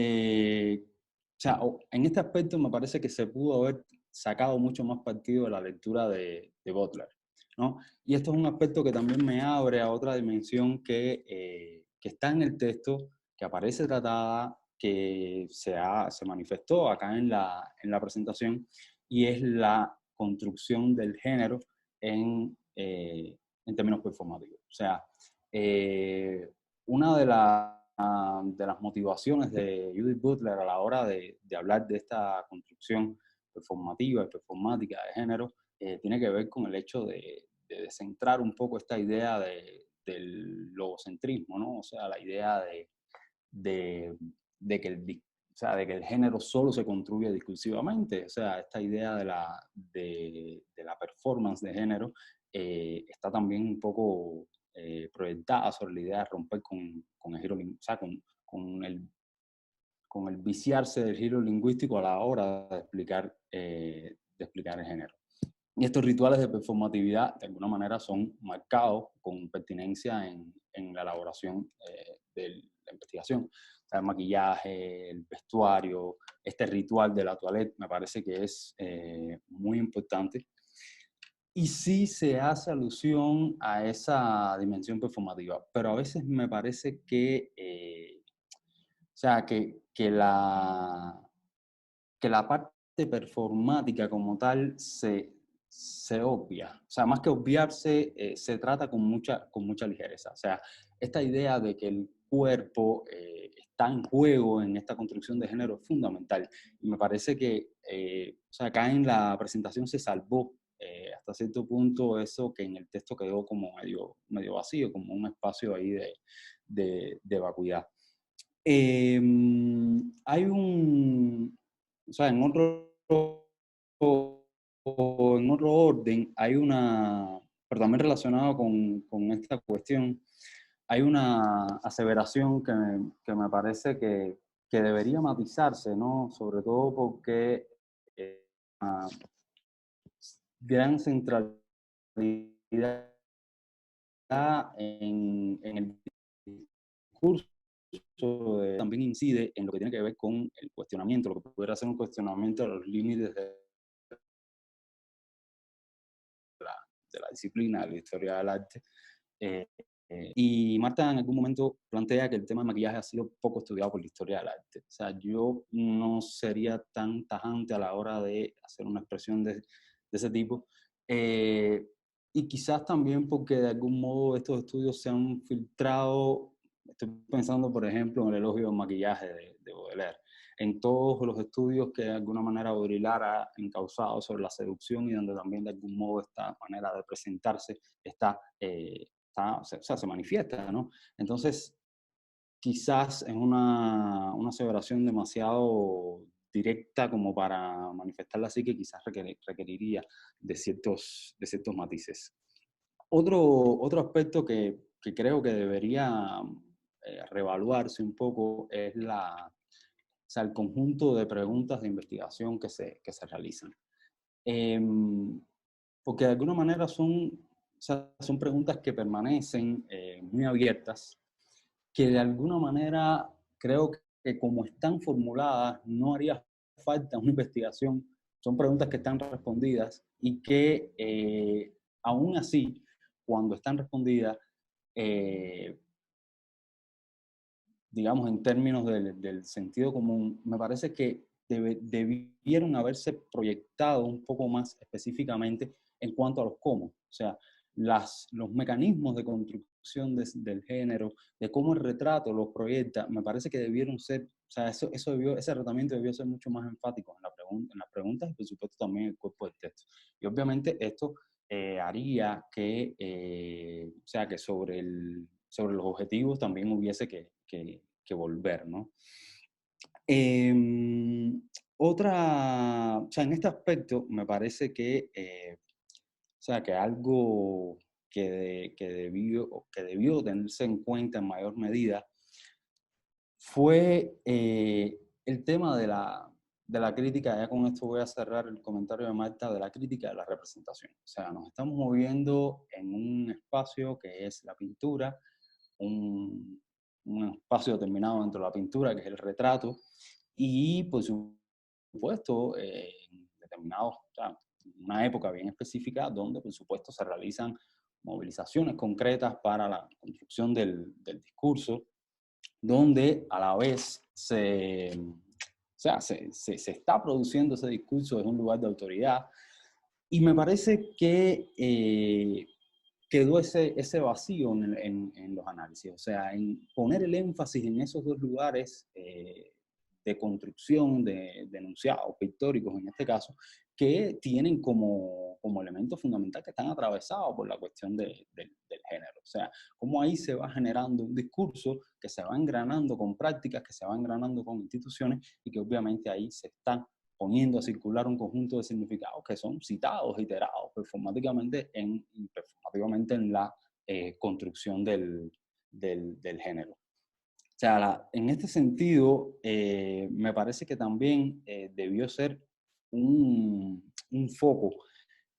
sea, en este aspecto me parece que se pudo haber sacado mucho más partido de la lectura de Butler, ¿no? Y esto es un aspecto que también me abre a otra dimensión que está en el texto, que aparece tratada, que se manifestó acá en la presentación, y es la construcción del género en términos performativos. O sea, una de las motivaciones de Judith Butler a la hora de hablar de esta construcción performativa y performática de género tiene que ver con el hecho de descentrar un poco esta idea del logocentrismo, ¿no? O sea, la idea de que el género solo se construye discursivamente. O sea, esta idea de la performance de género está también un poco proyectada sobre la idea de romper con el giro, o sea, con el viciarse del giro lingüístico a la hora de explicar el género. Y estos rituales de performatividad, de alguna manera, son marcados con pertinencia en la elaboración de la investigación. O sea, el maquillaje, el vestuario, este ritual de la toilette, me parece que es muy importante. Y sí se hace alusión a esa dimensión performativa, pero a veces me parece que, o sea, que la parte performática como tal se obvia. O sea, más que obviarse, se trata con mucha ligereza. O sea, esta idea de que el cuerpo está en juego en esta construcción de género es fundamental. Y me parece que, o sea, acá en la presentación se salvó hasta cierto punto eso que en el texto quedó como medio vacío, como un espacio ahí de vacuidad. Hay o sea, en otro orden, pero también relacionado con esta cuestión, hay una aseveración que me parece que debería matizarse, ¿no? Sobre todo porque una gran centralidad en el discurso también incide en lo que tiene que ver con el cuestionamiento, lo que pudiera ser un cuestionamiento de los límites de la disciplina, de la historia del arte, Y Marta en algún momento plantea que el tema de maquillaje ha sido poco estudiado por la historia del arte. O sea, yo no sería tan tajante a la hora de hacer una expresión de ese tipo. Y quizás también porque de algún modo estos estudios se han filtrado. Estoy pensando, por ejemplo, en el elogio del maquillaje de Baudelaire. En todos los estudios que de alguna manera Baudelaire ha encauzado sobre la seducción y donde también de algún modo esta manera de presentarse está, o sea, se manifiesta, ¿no? Entonces, quizás es una aseveración demasiado directa como para manifestarla así, que quizás requeriría de ciertos matices. Otro aspecto que creo que debería reevaluarse un poco es o sea, el conjunto de preguntas de investigación que se realizan. Porque de alguna manera son preguntas que permanecen muy abiertas, que de alguna manera creo que como están formuladas no haría falta una investigación. Son preguntas que están respondidas y que aún así, cuando están respondidas, digamos en términos del sentido común, me parece que debieron haberse proyectado un poco más específicamente en cuanto a los cómo. O sea, los mecanismos de construcción del género, de cómo el retrato los proyecta, me parece que debieron ser, o sea, ese tratamiento debió ser mucho más enfático en las preguntas y por supuesto también en el cuerpo del texto. Y obviamente esto haría que, o sea, que sobre los objetivos también hubiese que volver, ¿no? O sea, en este aspecto me parece que, o sea, que algo que debió tenerse en cuenta en mayor medida fue el tema de la crítica. Ya con esto voy a cerrar el comentario de Marta, de la crítica de la representación. O sea, nos estamos moviendo en un espacio que es la pintura, un espacio determinado dentro de la pintura, que es el retrato, y por supuesto, en determinados, o sea, una época bien específica donde por supuesto se realizan movilizaciones concretas para la construcción del discurso, donde a la vez se está produciendo ese discurso en un lugar de autoridad, y me parece que quedó ese vacío en los análisis. O sea, en poner el énfasis en esos dos lugares de construcción, de enunciados pictóricos en este caso, que tienen como elemento fundamental que están atravesados por la cuestión del género. O sea, cómo ahí se va generando un discurso que se va engranando con prácticas, que se va engranando con instituciones y que obviamente ahí se están poniendo a circular un conjunto de significados que son citados, iterados performativamente en la construcción del género. O sea, en este sentido, me parece que también debió ser un foco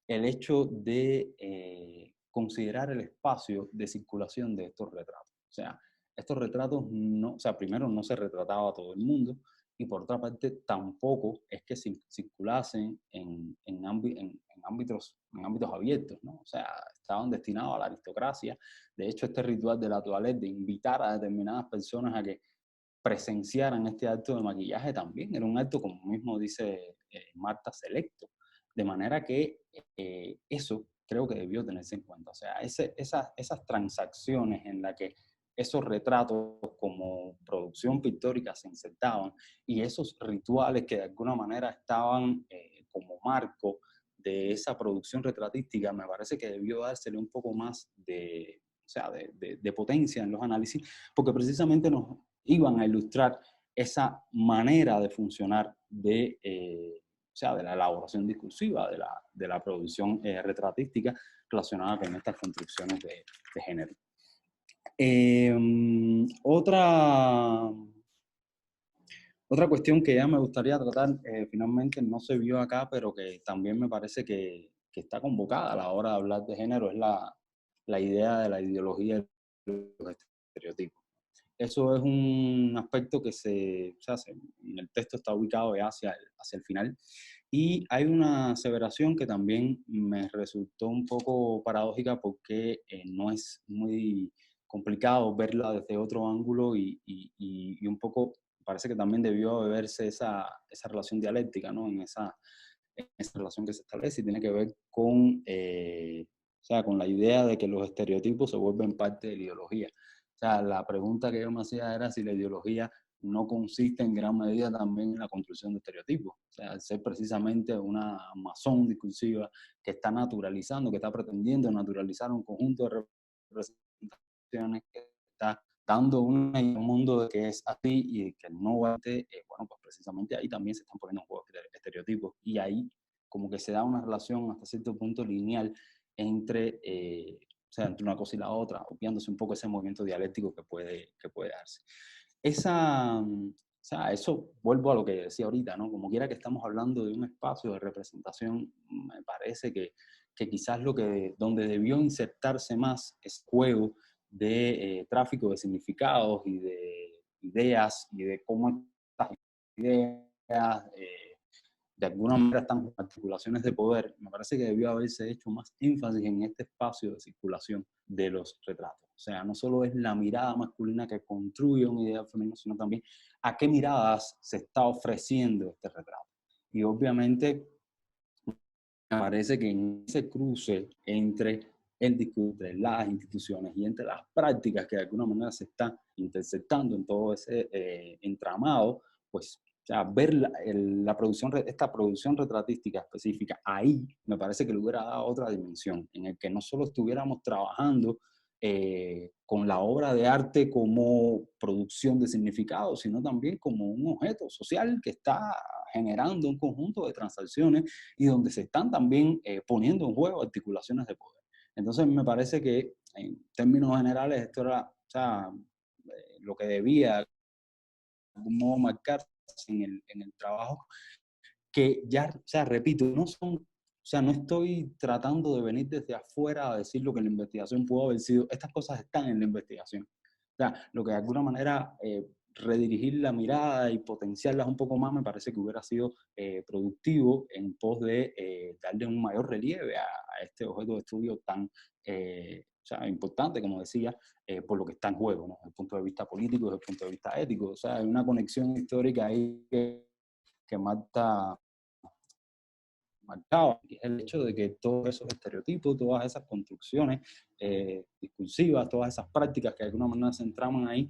el hecho de considerar el espacio de circulación de estos retratos. O sea, estos retratos, o sea, primero no se retrataba a todo el mundo, y por otra parte tampoco es que circulasen en ámbitos abiertos, ¿no? O sea, estaban destinados a la aristocracia. De hecho, este ritual de la toilette, de invitar a determinadas personas a que presenciaran este acto de maquillaje, también era un acto, como mismo dice Marta, selecto. De manera que eso creo que debió tenerse en cuenta. O sea, esas transacciones en las que esos retratos como producción pictórica se insertaban y esos rituales que de alguna manera estaban como marco de esa producción retratística, me parece que debió dársele un poco más de potencia en los análisis, porque precisamente nos iban a ilustrar esa manera de funcionar de la elaboración discursiva, de la producción retratística relacionada con estas construcciones de género. Otra cuestión que ya me gustaría tratar, finalmente no se vio acá, pero que también me parece que está convocada a la hora de hablar de género, es la idea de la ideología de los estereotipos. Eso es un aspecto que en el texto está ubicado ya hacia el final, Y hay una aseveración que también me resultó un poco paradójica porque no es muy complicado verla desde otro ángulo y un poco parece que también debió verse esa relación dialéctica, ¿no? En esa relación que se establece y tiene que ver con, o sea, con la idea de que los estereotipos se vuelven parte de la ideología. O sea, la pregunta que yo me hacía era si la ideología no consiste en gran medida también en la construcción de estereotipos. O sea, al ser precisamente una amazón discursiva que está naturalizando, que está pretendiendo naturalizar un conjunto de representaciones, que está dando un mundo de que es así y que no va a ser, bueno, pues precisamente ahí también se están poniendo en juego estereotipos y ahí como que se da una relación hasta cierto punto lineal entre, o sea, entre una cosa y la otra, obviándose un poco ese movimiento dialéctico que puede darse. O sea, eso vuelvo a lo que decía ahorita, ¿no? Como quiera que estamos hablando de un espacio de representación, me parece que quizás donde debió insertarse más es juego de tráfico de significados y de ideas y de cómo estas ideas de alguna manera están articulaciones de poder. Me parece que debió haberse hecho más énfasis en este espacio de circulación de los retratos. O sea, no solo es la mirada masculina que construye un ideal femenino, sino también a qué miradas se está ofreciendo este retrato. Y obviamente me parece que en ese cruce entre el discurso de las instituciones y entre las prácticas que de alguna manera se están interceptando en todo ese entramado, pues ya ver esta producción retratística específica, ahí me parece que le hubiera dado otra dimensión, en el que no solo estuviéramos trabajando con la obra de arte como producción de significado, sino también como un objeto social que está generando un conjunto de transacciones y donde se están también poniendo en juego articulaciones de poder. Entonces me parece que en términos generales esto era, o sea, lo que debía de algún modo marcarse en el trabajo, que ya, o sea, repito, o sea, no estoy tratando de venir desde afuera a decir lo que la investigación pudo haber sido. Estas cosas están en la investigación. O sea, lo que de alguna manera redirigir la mirada y potenciarlas un poco más me parece que hubiera sido productivo en pos de darle un mayor relieve a este objeto de estudio tan o sea, importante, como decía, por lo que está en juego, ¿no? Desde el punto de vista político, desde el punto de vista ético. O sea, hay una conexión histórica ahí que marcaba, que es el hecho de que todos esos estereotipos, todas esas construcciones discursivas, todas esas prácticas que de alguna manera se entraman ahí,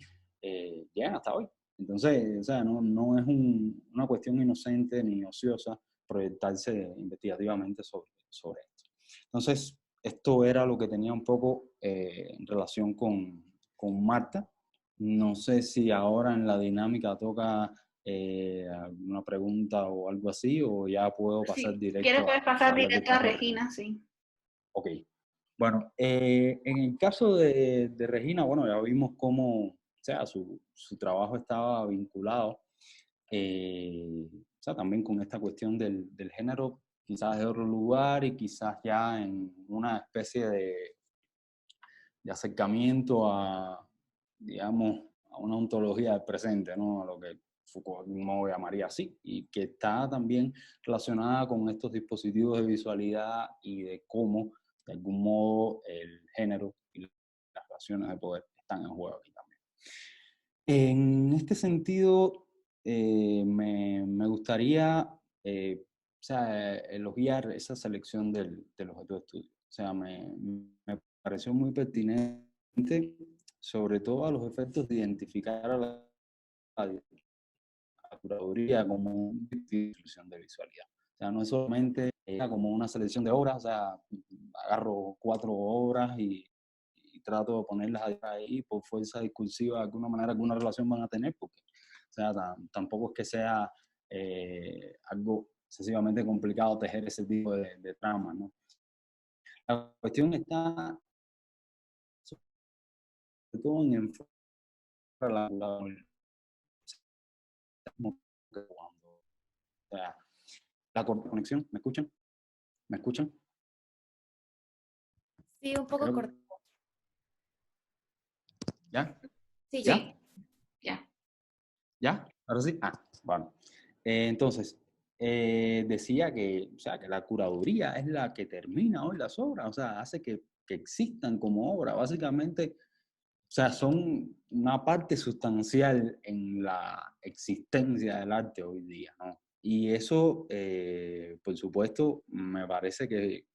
llegan hasta hoy. Entonces, o sea, no es una cuestión inocente ni ociosa proyectarse investigativamente sobre esto. Entonces, esto era lo que tenía un poco en relación con Marta. No sé si ahora en la dinámica toca alguna pregunta o algo así, o ya puedo pasar Sí, directo ¿quieres puedes pasar hablar del directo a caso de Regina? Sí. Ok. Bueno, en el caso de Regina, bueno, ya vimos cómo, o sea, su trabajo estaba vinculado, o sea, también con esta cuestión del género, quizás de otro lugar y quizás ya en una especie de acercamiento a, digamos, a una ontología del presente, ¿no? A lo que Foucault no llamaría así, y que está también relacionada con estos dispositivos de visualidad y de cómo, de algún modo, el género y las relaciones de poder están en juego aquí también. En este sentido, me gustaría o sea, elogiar esa selección del objeto de estudio. O sea, me pareció muy pertinente, sobre todo a los efectos de identificar a la curaduría como una institución de visualidad. O sea, no es solamente como una selección de obras, o sea, agarro 4 obras y trato de ponerlas ahí por fuerza discursiva, de alguna manera, alguna relación van a tener, porque o sea, tampoco es que sea algo excesivamente complicado tejer ese tipo de trama, ¿no? La cuestión está sobre todo en enfocar o sea, la conexión, ¿me escuchan? ¿Me escuchan? Sí, un poco corto. ¿Ya? Sí, ¿Ya? ya. Ya. ¿Ya? ¿Ahora sí? Ah, bueno. Entonces, decía que, o sea, que la curaduría es la que termina hoy las obras, o sea, hace que existan como obra. Básicamente, o sea, son una parte sustancial en la existencia del arte hoy día, ¿no? Y eso, por supuesto, me parece que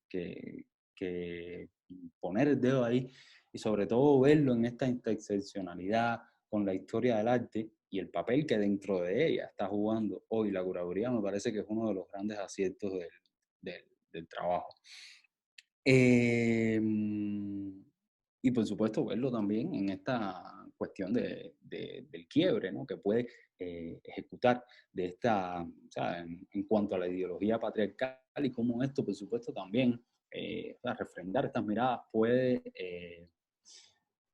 poner el dedo ahí y sobre todo verlo en esta interseccionalidad con la historia del arte y el papel que dentro de ella está jugando hoy la curaduría, me parece que es uno de los grandes aciertos del trabajo. Y por supuesto verlo también en esta cuestión del quiebre, ¿no? Que puede ejecutar de esta, o sea, en cuanto a la ideología patriarcal y cómo esto, por supuesto, también, o sea, refrendar estas miradas puede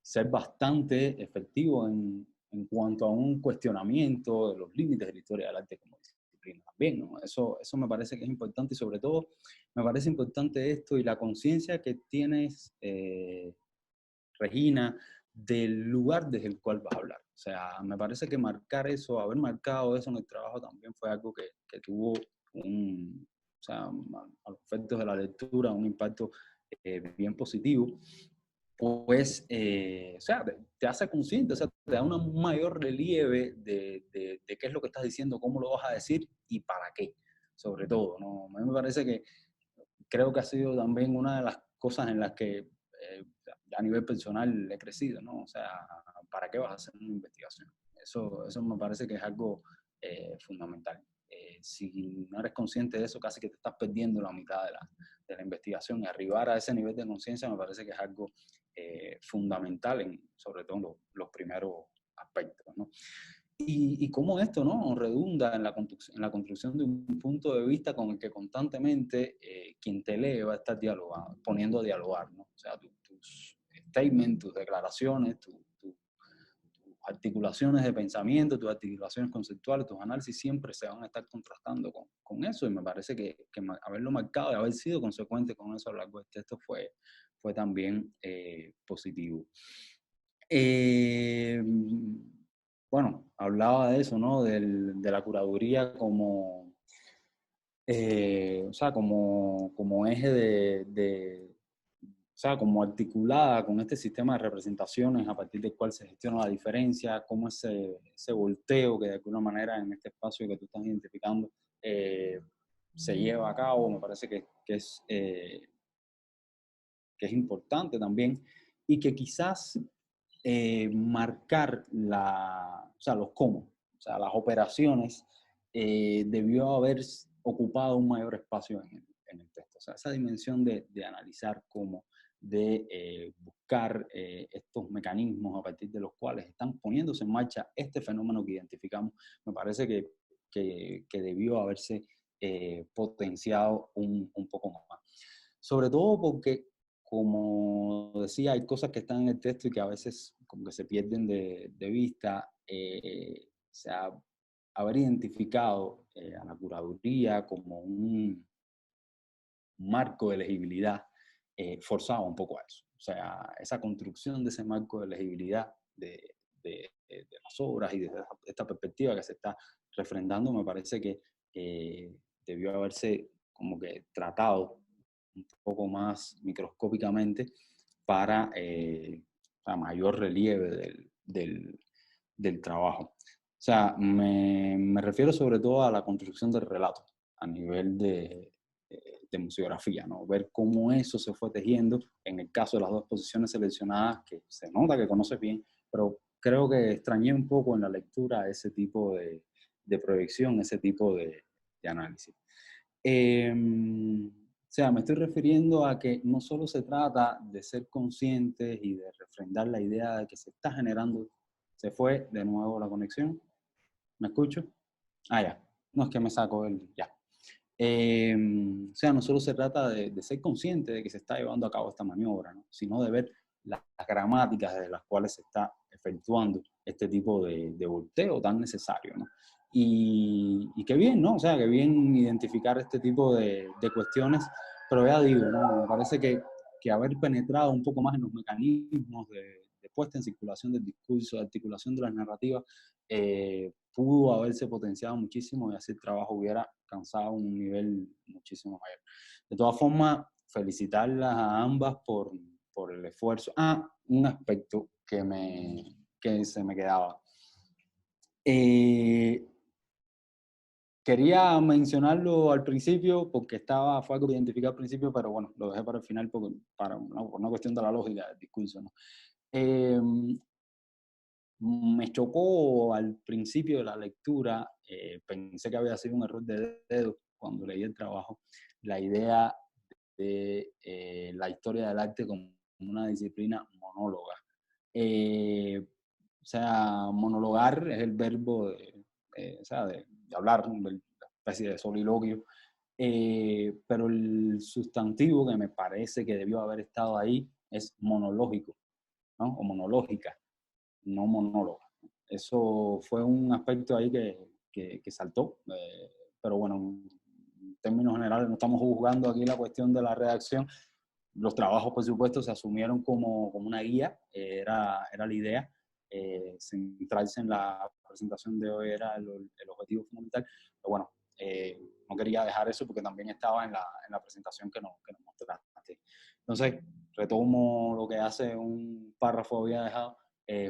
ser bastante efectivo en cuanto a un cuestionamiento de los límites de la historia del arte como disciplina también, ¿no? Eso me parece que es importante y sobre todo me parece importante esto y la conciencia que tienes, Regina, del lugar desde el cual vas a hablar. O sea, me parece que marcar eso, haber marcado eso en el trabajo también fue algo que tuvo o sea, a los efectos de la lectura, un impacto bien positivo. Pues, o sea, te hace consciente, o sea, te da un mayor relieve de qué es lo que estás diciendo, cómo lo vas a decir y para qué, sobre todo, ¿no? A mí me parece que creo que ha sido también una de las cosas en las que a nivel personal he crecido, ¿no? O sea, ¿para qué vas a hacer una investigación? Eso me parece que es algo fundamental. Si no eres consciente de eso, casi que te estás perdiendo la mitad de la investigación. Y arribar a ese nivel de conciencia me parece que es algo fundamental, sobre todo en los primeros aspectos, ¿no? Y cómo esto, ¿no? Redunda en la construcción de un punto de vista con el que constantemente quien te lee va a estar dialogando, poniendo a dialogar, ¿no? O sea, tus statements, tus declaraciones, tus articulaciones de pensamiento, tus articulaciones conceptuales, tus análisis siempre se van a estar contrastando con eso y me parece que haberlo marcado y haber sido consecuente con eso a lo largo del texto fue también positivo. Bueno, hablaba de eso, ¿no? De la curaduría como, o sea, como eje o sea, como articulada con este sistema de representaciones a partir del cual se gestiona la diferencia, cómo ese volteo que de alguna manera en este espacio que tú estás identificando se lleva a cabo, me parece que es importante también y que quizás marcar o sea, los cómo, o sea, las operaciones, debió haber ocupado un mayor espacio en el texto. O sea, esa dimensión de analizar cómo, de buscar estos mecanismos a partir de los cuales están poniéndose en marcha este fenómeno que identificamos, me parece que debió haberse potenciado un poco más. Sobre todo porque, como decía, hay cosas que están en el texto y que a veces como que se pierden de vista. O sea, haber identificado a la curaduría como un marco de legibilidad forzaba un poco a eso. O sea, esa construcción de ese marco de legibilidad de las obras y de esta perspectiva que se está refrendando, me parece que debió haberse como que tratado un poco más microscópicamente para mayor relieve del trabajo. O sea, me refiero sobre todo a la construcción del relato a nivel de museografía, ¿no? Ver cómo eso se fue tejiendo en el caso de las dos posiciones seleccionadas, que se nota que conoces bien, pero creo que extrañé un poco en la lectura ese tipo de proyección, ese tipo de análisis. O sea, me estoy refiriendo a que no solo se trata de ser conscientes y de refrendar la idea de que se está generando. Se fue de nuevo la conexión. ¿Me escucho? Ah, ya. No es que me saco el... Ya. O sea, no solo se trata de ser consciente de que se está llevando a cabo esta maniobra, ¿no? Sino de ver las gramáticas de las cuales se está efectuando este tipo de volteo tan necesario, ¿no? Y qué bien, ¿no? O sea, qué bien identificar este tipo de cuestiones, pero ya digo, ¿no? Me parece que haber penetrado un poco más en los mecanismos de puesta en circulación del discurso, de articulación de las narrativas, pudo haberse potenciado muchísimo y así el trabajo hubiera alcanzado un nivel muchísimo mayor. De todas formas, felicitarlas a ambas por el esfuerzo. Un aspecto que se me quedaba. Quería mencionarlo al principio porque fue algo que identifiqué al principio, pero bueno, lo dejé para el final por una cuestión de la lógica del discurso, ¿no? Me chocó al principio de la lectura, pensé que había sido un error de dedo cuando leí el trabajo, la idea de la historia del arte como una disciplina monóloga. O sea, monologar es el verbo de hablar, una especie de soliloquio, pero el sustantivo que me parece que debió haber estado ahí es monológico, ¿no? O monológica, no monóloga. Eso fue un aspecto ahí que saltó, pero bueno, en términos generales no estamos juzgando aquí la cuestión de la redacción. Los trabajos, por supuesto, se asumieron como una guía, era la idea, centrarse en la presentación de hoy era el objetivo fundamental, pero bueno, no quería dejar eso porque también estaba en la presentación que nos mostraste. Entonces, retomo lo que hace un párrafo había dejado,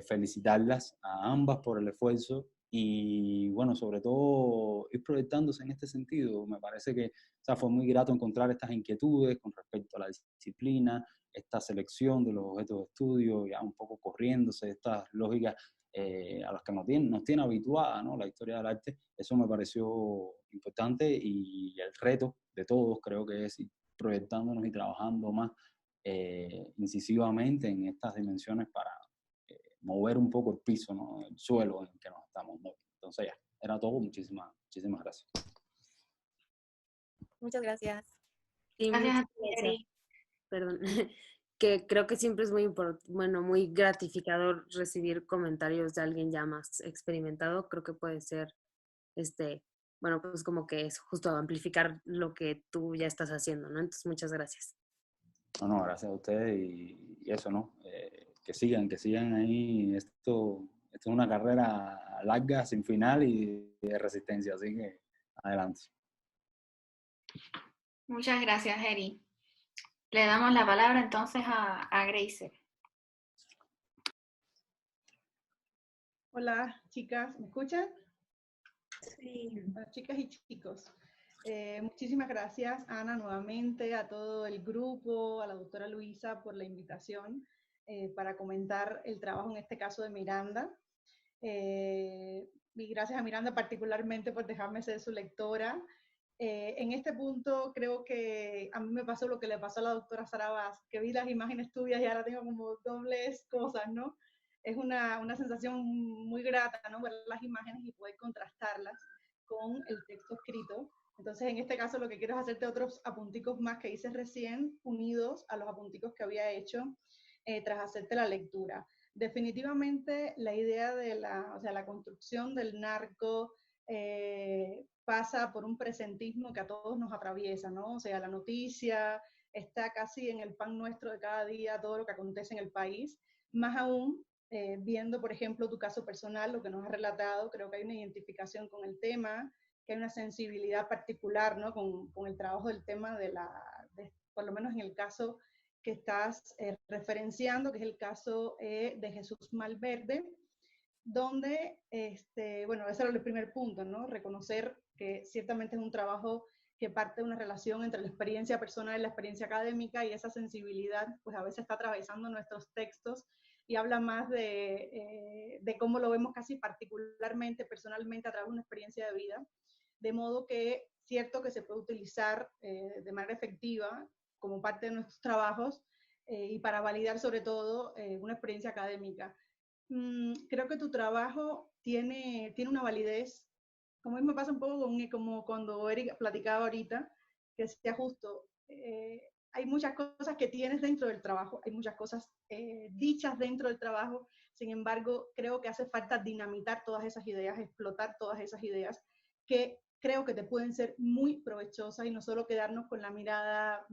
felicitarlas a ambas por el esfuerzo y, bueno, sobre todo ir proyectándose en este sentido. Me parece que fue muy grato encontrar estas inquietudes con respecto a la disciplina, esta selección de los objetos de estudio, ya un poco corriéndose de estas lógicas a las que nos tiene habituada, ¿no? La historia del arte. Eso me pareció importante y el reto de todos creo que es ir proyectándonos y trabajando más incisivamente en estas dimensiones para mover un poco el piso, ¿no? El suelo en el que nos estamos moviendo. Entonces ya, era todo. Muchísimas gracias. Muchas gracias. Sí, Gracias a muchas ti, gracias. Eri. Perdón. Que creo que siempre es muy gratificador recibir comentarios de alguien ya más experimentado. Creo que puede ser, bueno, pues como que es justo amplificar lo que tú ya estás haciendo, ¿no? Entonces, muchas gracias. No, gracias a ustedes y eso, ¿no? Que sigan ahí. Esto es una carrera larga, sin final y de resistencia, así que adelante. Muchas gracias, Eri. Le damos la palabra entonces a Grace. Hola, chicas, ¿me escuchan? Sí. Bueno, chicas y chicos, muchísimas gracias, Ana, nuevamente, a todo el grupo, a la doctora Luisa por la invitación para comentar el trabajo, en este caso, de Miranda. Y gracias a Miranda particularmente por dejarme ser su lectora. En este punto creo que a mí me pasó lo que le pasó a la doctora Sarabás, que vi las imágenes tuyas y ahora tengo como dobles cosas, ¿no? Es una sensación muy grata, ¿no? Ver las imágenes y poder contrastarlas con el texto escrito. Entonces, en este caso, lo que quiero es hacerte otros apunticos más que hice recién, unidos a los apunticos que había hecho tras hacerte la lectura. Definitivamente, la idea de la construcción del narco pasa por un presentismo que a todos nos atraviesa, ¿no? O sea, la noticia está casi en el pan nuestro de cada día, todo lo que acontece en el país, más aún viendo, por ejemplo, tu caso personal, lo que nos has relatado, creo que hay una identificación con el tema, que hay una sensibilidad particular, ¿no? con el trabajo del tema por lo menos en el caso que estás referenciando, que es el caso de Jesús Malverde, donde, bueno, ese era el primer punto, ¿no? Reconocer que ciertamente es un trabajo que parte de una relación entre la experiencia personal y la experiencia académica, y esa sensibilidad, pues a veces está atravesando nuestros textos y habla más de cómo lo vemos casi particularmente, personalmente, a través de una experiencia de vida, de modo que cierto que se puede utilizar de manera efectiva como parte de nuestros trabajos y para validar sobre todo una experiencia académica. Creo que tu trabajo tiene una validez, como a mí me pasa un poco como cuando Eric platicaba ahorita, que sea justo. Hay muchas cosas que tienes dentro del trabajo, hay muchas cosas dichas dentro del trabajo, sin embargo, creo que hace falta dinamitar todas esas ideas, explotar todas esas ideas, que creo que te pueden ser muy provechosas y no solo quedarnos con la mirada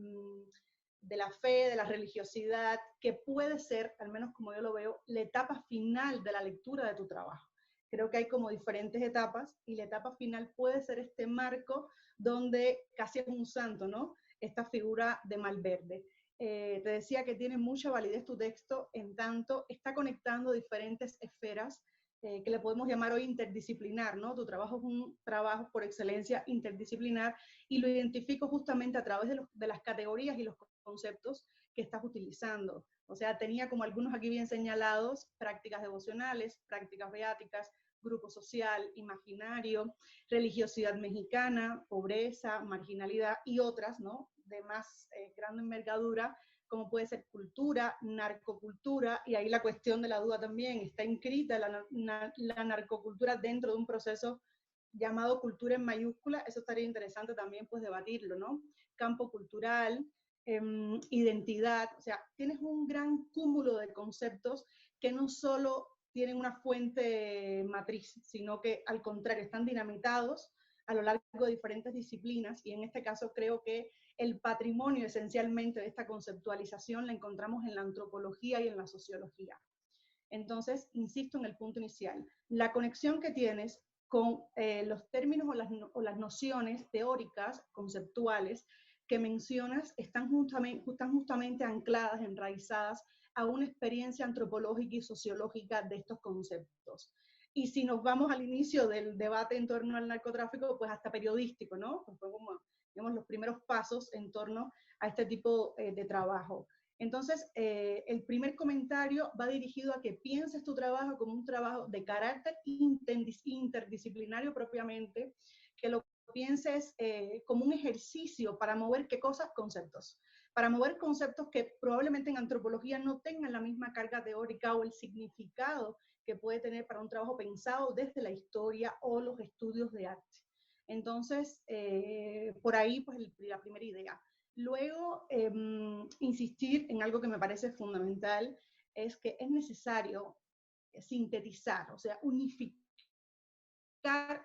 de la fe, de la religiosidad, que puede ser, al menos como yo lo veo, la etapa final de la lectura de tu trabajo. Creo que hay como diferentes etapas y la etapa final puede ser este marco donde casi es un santo, ¿no? Esta figura de Malverde. Te decía que tiene mucha validez tu texto, en tanto está conectando diferentes esferas que le podemos llamar hoy interdisciplinar, ¿no? Tu trabajo es un trabajo por excelencia interdisciplinar y lo identifico justamente a través de las categorías y los conceptos que estás utilizando. O sea, tenía como algunos aquí bien señalados, prácticas devocionales, prácticas beáticas, grupo social, imaginario, religiosidad mexicana, pobreza, marginalidad y otras, ¿no? De más grande envergadura, como puede ser cultura, narcocultura, y ahí la cuestión de la duda también, está inscrita la narcocultura dentro de un proceso llamado cultura en mayúscula, eso estaría interesante también pues debatirlo, ¿no? Campo cultural, identidad, o sea, tienes un gran cúmulo de conceptos que no solo tienen una fuente matriz, sino que al contrario, están dinamitados a lo largo de diferentes disciplinas y en este caso creo que el patrimonio esencialmente de esta conceptualización la encontramos en la antropología y en la sociología. Entonces, insisto en el punto inicial, la conexión que tienes con los términos o las nociones teóricas, conceptuales, que mencionas, están justamente ancladas, enraizadas a una experiencia antropológica y sociológica de estos conceptos. Y si nos vamos al inicio del debate en torno al narcotráfico, pues hasta periodístico, ¿no? Pues fue como, digamos, los primeros pasos en torno a este tipo de trabajo. Entonces, el primer comentario va dirigido a que pienses tu trabajo como un trabajo de carácter interdisciplinario propiamente, que lo pienses como un ejercicio para mover qué cosas, conceptos. Para mover conceptos que probablemente en antropología no tengan la misma carga teórica o el significado que puede tener para un trabajo pensado desde la historia o los estudios de arte. Entonces, por ahí, pues la primera idea. Luego, insistir en algo que me parece fundamental, es que es necesario sintetizar, o sea, unificar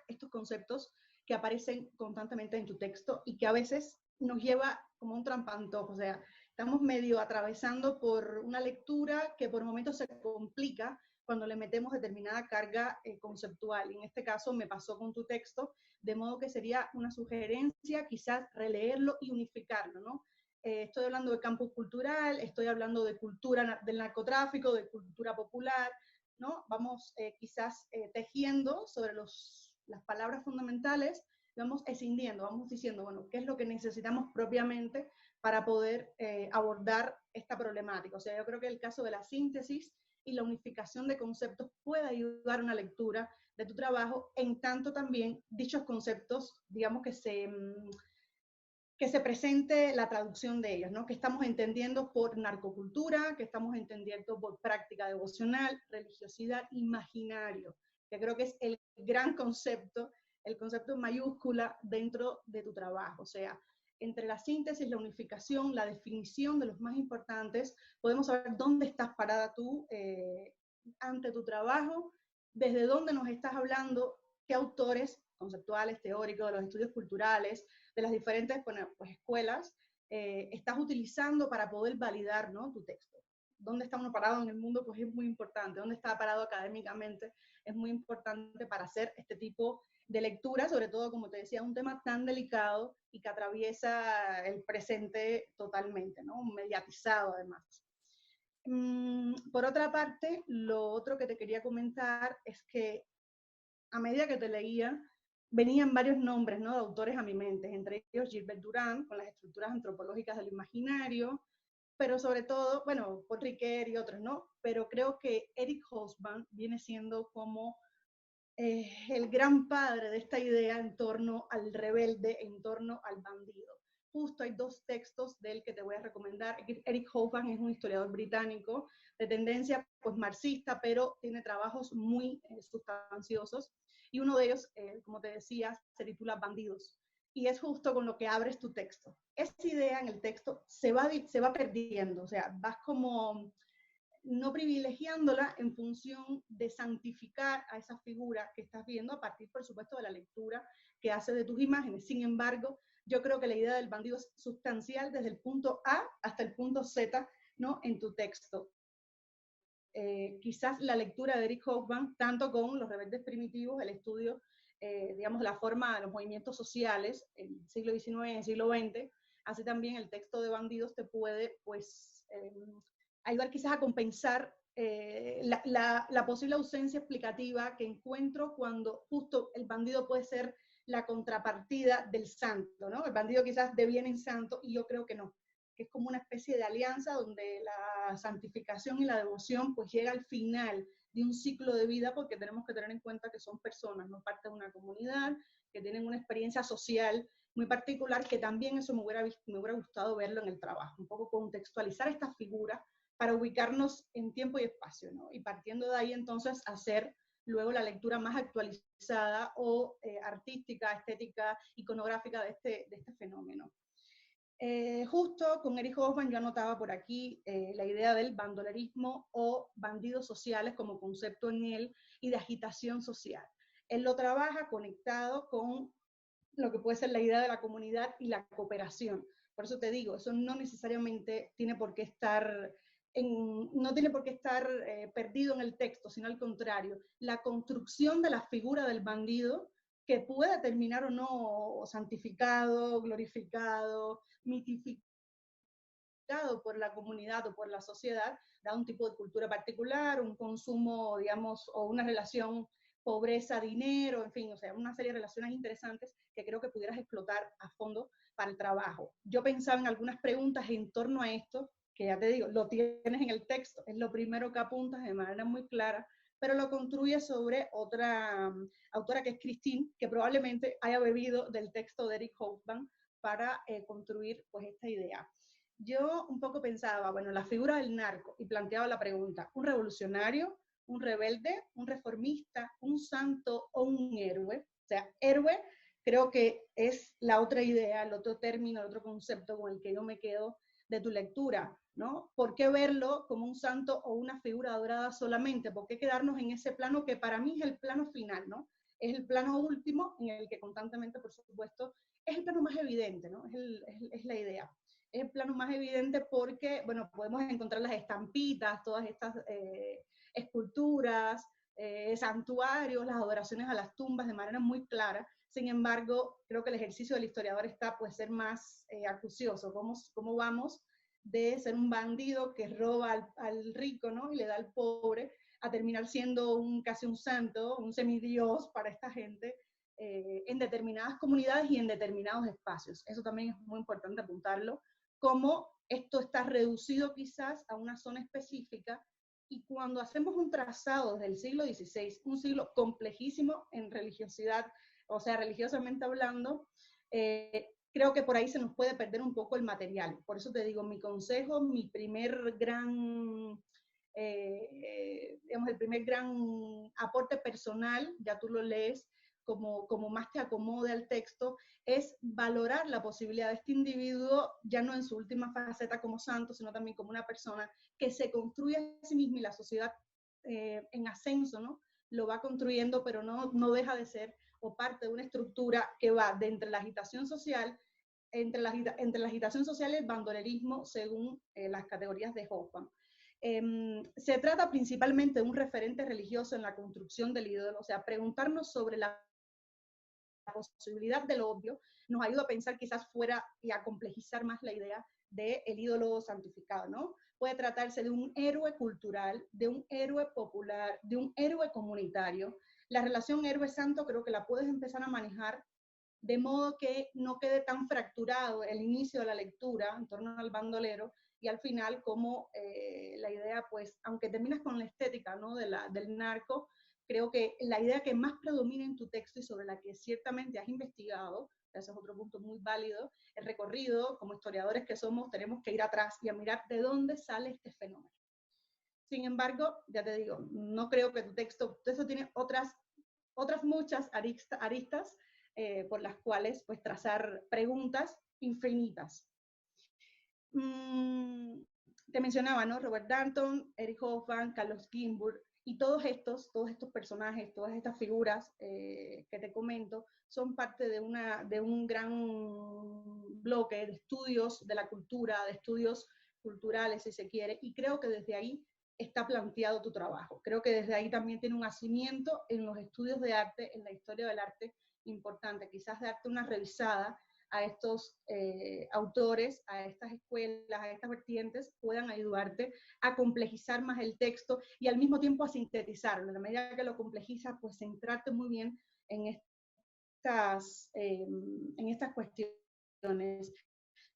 estos conceptos que aparecen constantemente en tu texto y que a veces nos lleva como un trampantojo, o sea, estamos medio atravesando por una lectura que por momentos se complica cuando le metemos determinada carga conceptual. Y en este caso me pasó con tu texto, de modo que sería una sugerencia quizás releerlo y unificarlo, ¿no? Estoy hablando de campo cultural, estoy hablando de cultura del narcotráfico, de cultura popular, ¿no? Vamos quizás tejiendo sobre las palabras fundamentales, vamos escindiendo, vamos diciendo, bueno, ¿qué es lo que necesitamos propiamente para poder abordar esta problemática? O sea, yo creo que el caso de la síntesis y la unificación de conceptos puede ayudar a una lectura de tu trabajo, en tanto también dichos conceptos, digamos que se presente la traducción de ellos, ¿no? Que estamos entendiendo por narcocultura, que estamos entendiendo por práctica devocional, religiosidad, imaginario, que creo que es el gran concepto, el concepto en mayúscula dentro de tu trabajo. O sea, entre la síntesis, la unificación, la definición de los más importantes, podemos saber dónde estás parada tú ante tu trabajo, desde dónde nos estás hablando, qué autores conceptuales, teóricos, de los estudios culturales, de las diferentes pues, escuelas, estás utilizando para poder validar, ¿no? Tu texto. ¿Dónde está uno parado en el mundo? Pues es muy importante. ¿Dónde está parado académicamente? Es muy importante para hacer este tipo de lectura, sobre todo, como te decía, un tema tan delicado y que atraviesa el presente totalmente, ¿no? Mediatizado además. Por otra parte, lo otro que te quería comentar es que a medida que te leía, venían varios nombres, ¿no? De autores a mi mente, entre ellos Gilbert Durán, con las estructuras antropológicas del imaginario, pero sobre todo, bueno, Paul Ricoeur y otros, ¿no? Pero creo que Eric Hobsbawm viene siendo como el gran padre de esta idea en torno al rebelde, en torno al bandido. Justo hay dos textos de él que te voy a recomendar. Eric Hobsbawm es un historiador británico de tendencia pues marxista, pero tiene trabajos muy sustanciosos. Y uno de ellos, como te decía, se titula Bandidos. Y es justo con lo que abres tu texto. Esa idea en el texto se va perdiendo, o sea, vas como no privilegiándola en función de santificar a esa figura que estás viendo a partir, por supuesto, de la lectura que hace de tus imágenes. Sin embargo, yo creo que la idea del bandido es sustancial desde el punto A hasta el punto Z, ¿no?, en tu texto. Quizás la lectura de Eric Hobsbawm, tanto con Los rebeldes primitivos, el estudio, digamos, la forma de los movimientos sociales en el siglo XIX y en el siglo XX, así también el texto de Bandidos te puede, pues, ayudar quizás a compensar la posible ausencia explicativa que encuentro cuando justo el bandido puede ser la contrapartida del santo, ¿no? El bandido quizás deviene en santo y yo creo que no, que es como una especie de alianza donde la santificación y la devoción pues llega al final de un ciclo de vida, porque tenemos que tener en cuenta que son personas, no parte de una comunidad, que tienen una experiencia social muy particular, que también eso me hubiera gustado verlo en el trabajo, un poco contextualizar estas figuras para ubicarnos en tiempo y espacio, ¿no? Y partiendo de ahí entonces hacer luego la lectura más actualizada o artística, estética, iconográfica de este fenómeno. Justo con Eric Hobsbawm yo anotaba por aquí la idea del bandolerismo o bandidos sociales como concepto en él y de agitación social. Él lo trabaja conectado con lo que puede ser la idea de la comunidad y la cooperación. Por eso te digo, eso no necesariamente tiene por qué estar perdido en el texto, sino al contrario, la construcción de la figura del bandido, que pueda terminar o no santificado, glorificado, mitificado por la comunidad o por la sociedad, da un tipo de cultura particular, un consumo, digamos, o una relación pobreza-dinero, en fin, o sea, una serie de relaciones interesantes que creo que pudieras explotar a fondo para el trabajo. Yo pensaba en algunas preguntas en torno a esto, que ya te digo, lo tienes en el texto, es lo primero que apuntas de manera muy clara, pero lo construye sobre otra autora que es Christine, que probablemente haya bebido del texto de Eric Hobsbawm para construir pues esta idea. Yo un poco pensaba, bueno, la figura del narco, y planteaba la pregunta, ¿un revolucionario, un rebelde, un reformista, un santo o un héroe? O sea, héroe creo que es la otra idea, el otro término, el otro concepto con el que yo me quedo de tu lectura, ¿no? ¿Por qué verlo como un santo o una figura adorada solamente? ¿Por qué quedarnos en ese plano que para mí es el plano final, ¿no? Es el plano último en el que constantemente, por supuesto, es el plano más evidente, ¿no? Es la idea. Es el plano más evidente porque, bueno, podemos encontrar las estampitas, todas estas esculturas, santuarios, las adoraciones a las tumbas de manera muy clara. Sin embargo, creo que el ejercicio del historiador está, pues, ser más acucioso. ¿Cómo vamos de ser un bandido que roba al rico, ¿no?, y le da al pobre, a terminar siendo casi un santo, un semidios para esta gente, en determinadas comunidades y en determinados espacios? Eso también es muy importante apuntarlo, cómo esto está reducido quizás a una zona específica, y cuando hacemos un trazado desde el siglo XVI, un siglo complejísimo en religiosidad, o sea, religiosamente hablando, creo que por ahí se nos puede perder un poco el material. Por eso te digo, mi consejo, mi primer gran, digamos, el primer gran aporte personal, ya tú lo lees, como más te acomode al texto, es valorar la posibilidad de este individuo, ya no en su última faceta como santo, sino también como una persona que se construye a sí misma, y la sociedad en ascenso, ¿no?, lo va construyendo, pero no deja de ser o parte de una estructura que va de entre la agitación social, entre la agitación social y el bandolerismo, según las categorías de Hobsbawm. Se trata principalmente de un referente religioso en la construcción del ídolo, o sea, preguntarnos sobre la posibilidad de lo obvio nos ayuda a pensar quizás fuera y a complejizar más la idea del ídolo santificado, ¿no? Puede tratarse de un héroe cultural, de un héroe popular, de un héroe comunitario. La relación héroe-santo creo que la puedes empezar a manejar de modo que no quede tan fracturado el inicio de la lectura en torno al bandolero, y al final como la idea, pues, aunque terminas con la estética, ¿no?, del narco, creo que la idea que más predomina en tu texto y sobre la que ciertamente has investigado, ese es otro punto muy válido, el recorrido, como historiadores que somos, tenemos que ir atrás y a mirar de dónde sale este fenómeno. Sin embargo, ya te digo, no creo que tu texto tiene otras muchas aristas por las cuales, pues, trazar preguntas infinitas. te mencionaba, ¿no? Robert Danton, Eric Hobsbawm, Carlos Ginzburg, y todos estos personajes, todas estas figuras que te comento, son parte de un gran bloque de estudios de la cultura, de estudios culturales, si se quiere, y creo que desde ahí está planteado tu trabajo. Creo que desde ahí también tiene un nacimiento en los estudios de arte, en la historia del arte importante, quizás darte una revisada a estos autores, a estas escuelas, a estas vertientes, puedan ayudarte a complejizar más el texto y al mismo tiempo a sintetizarlo. En la medida que lo complejizas, pues centrarte muy bien en estas cuestiones.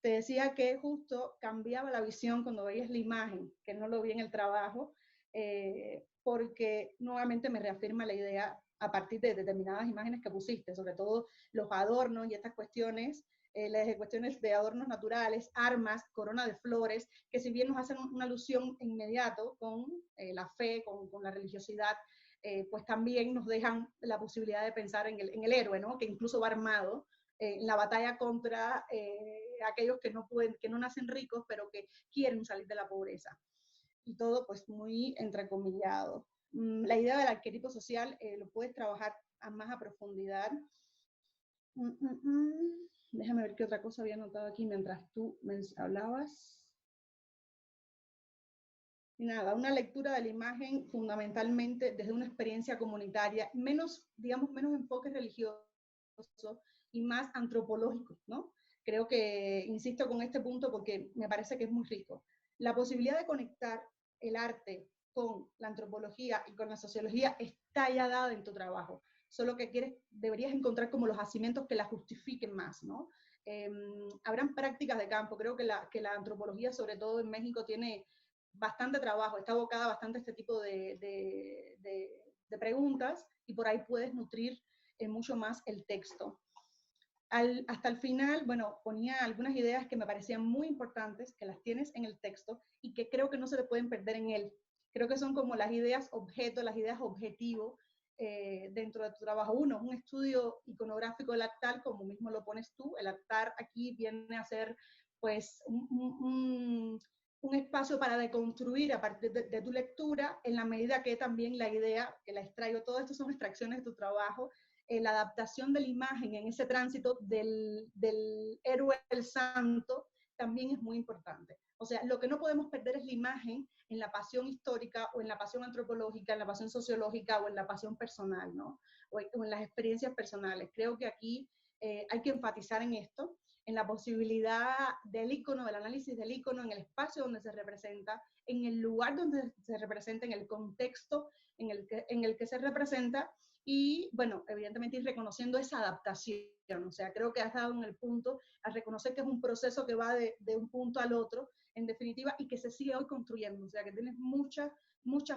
Te decía que justo cambiaba la visión cuando veías la imagen, que no lo vi en el trabajo, porque nuevamente me reafirma la idea a partir de determinadas imágenes que pusiste, sobre todo los adornos y estas cuestiones, las cuestiones de adornos naturales, armas, corona de flores, que si bien nos hacen una alusión inmediato con la fe, con la religiosidad, pues también nos dejan la posibilidad de pensar en el héroe, ¿no? Que incluso va armado en la batalla contra aquellos que no nacen ricos, pero que quieren salir de la pobreza. Y todo pues muy entrecomillado. La idea del arquetipo social lo puedes trabajar más a profundidad. Déjame ver qué otra cosa había anotado aquí mientras tú me hablabas. Y nada, una lectura de la imagen fundamentalmente desde una experiencia comunitaria, menos enfoque religioso y más antropológico, ¿no? Creo que insisto con este punto porque me parece que es muy rico. La posibilidad de conectar el arte con la antropología y con la sociología está ya dada en tu trabajo. Solo que deberías encontrar como los cimientos que la justifiquen más, ¿no? Habrán prácticas de campo. Creo que la antropología, sobre todo en México, tiene bastante trabajo, está abocada bastante a este tipo de preguntas y por ahí puedes nutrir mucho más el texto. Hasta el final, bueno, ponía algunas ideas que me parecían muy importantes, que las tienes en el texto y que creo que no se te pueden perder en él. Creo que son como las ideas objeto, las ideas objetivo dentro de tu trabajo. Uno, un estudio iconográfico del actar, como mismo lo pones tú. El actar aquí viene a ser pues un espacio para deconstruir a partir de tu lectura, en la medida que también la idea, que la extraigo, todo esto son extracciones de tu trabajo, la adaptación de la imagen en ese tránsito del héroe al santo también es muy importante. O sea, lo que no podemos perder es la imagen en la pasión histórica o en la pasión antropológica, en la pasión sociológica o en la pasión personal, ¿no? O en las experiencias personales. Creo que aquí hay que enfatizar en esto, en la posibilidad del icono, del análisis del icono, en el espacio donde se representa, en el lugar donde se representa, en el contexto en el que se representa, y bueno, evidentemente ir reconociendo esa adaptación. O sea, creo que has dado en el punto a reconocer que es un proceso que va de un punto al otro, en definitiva, y que se sigue hoy construyendo. O sea, que tienes muchas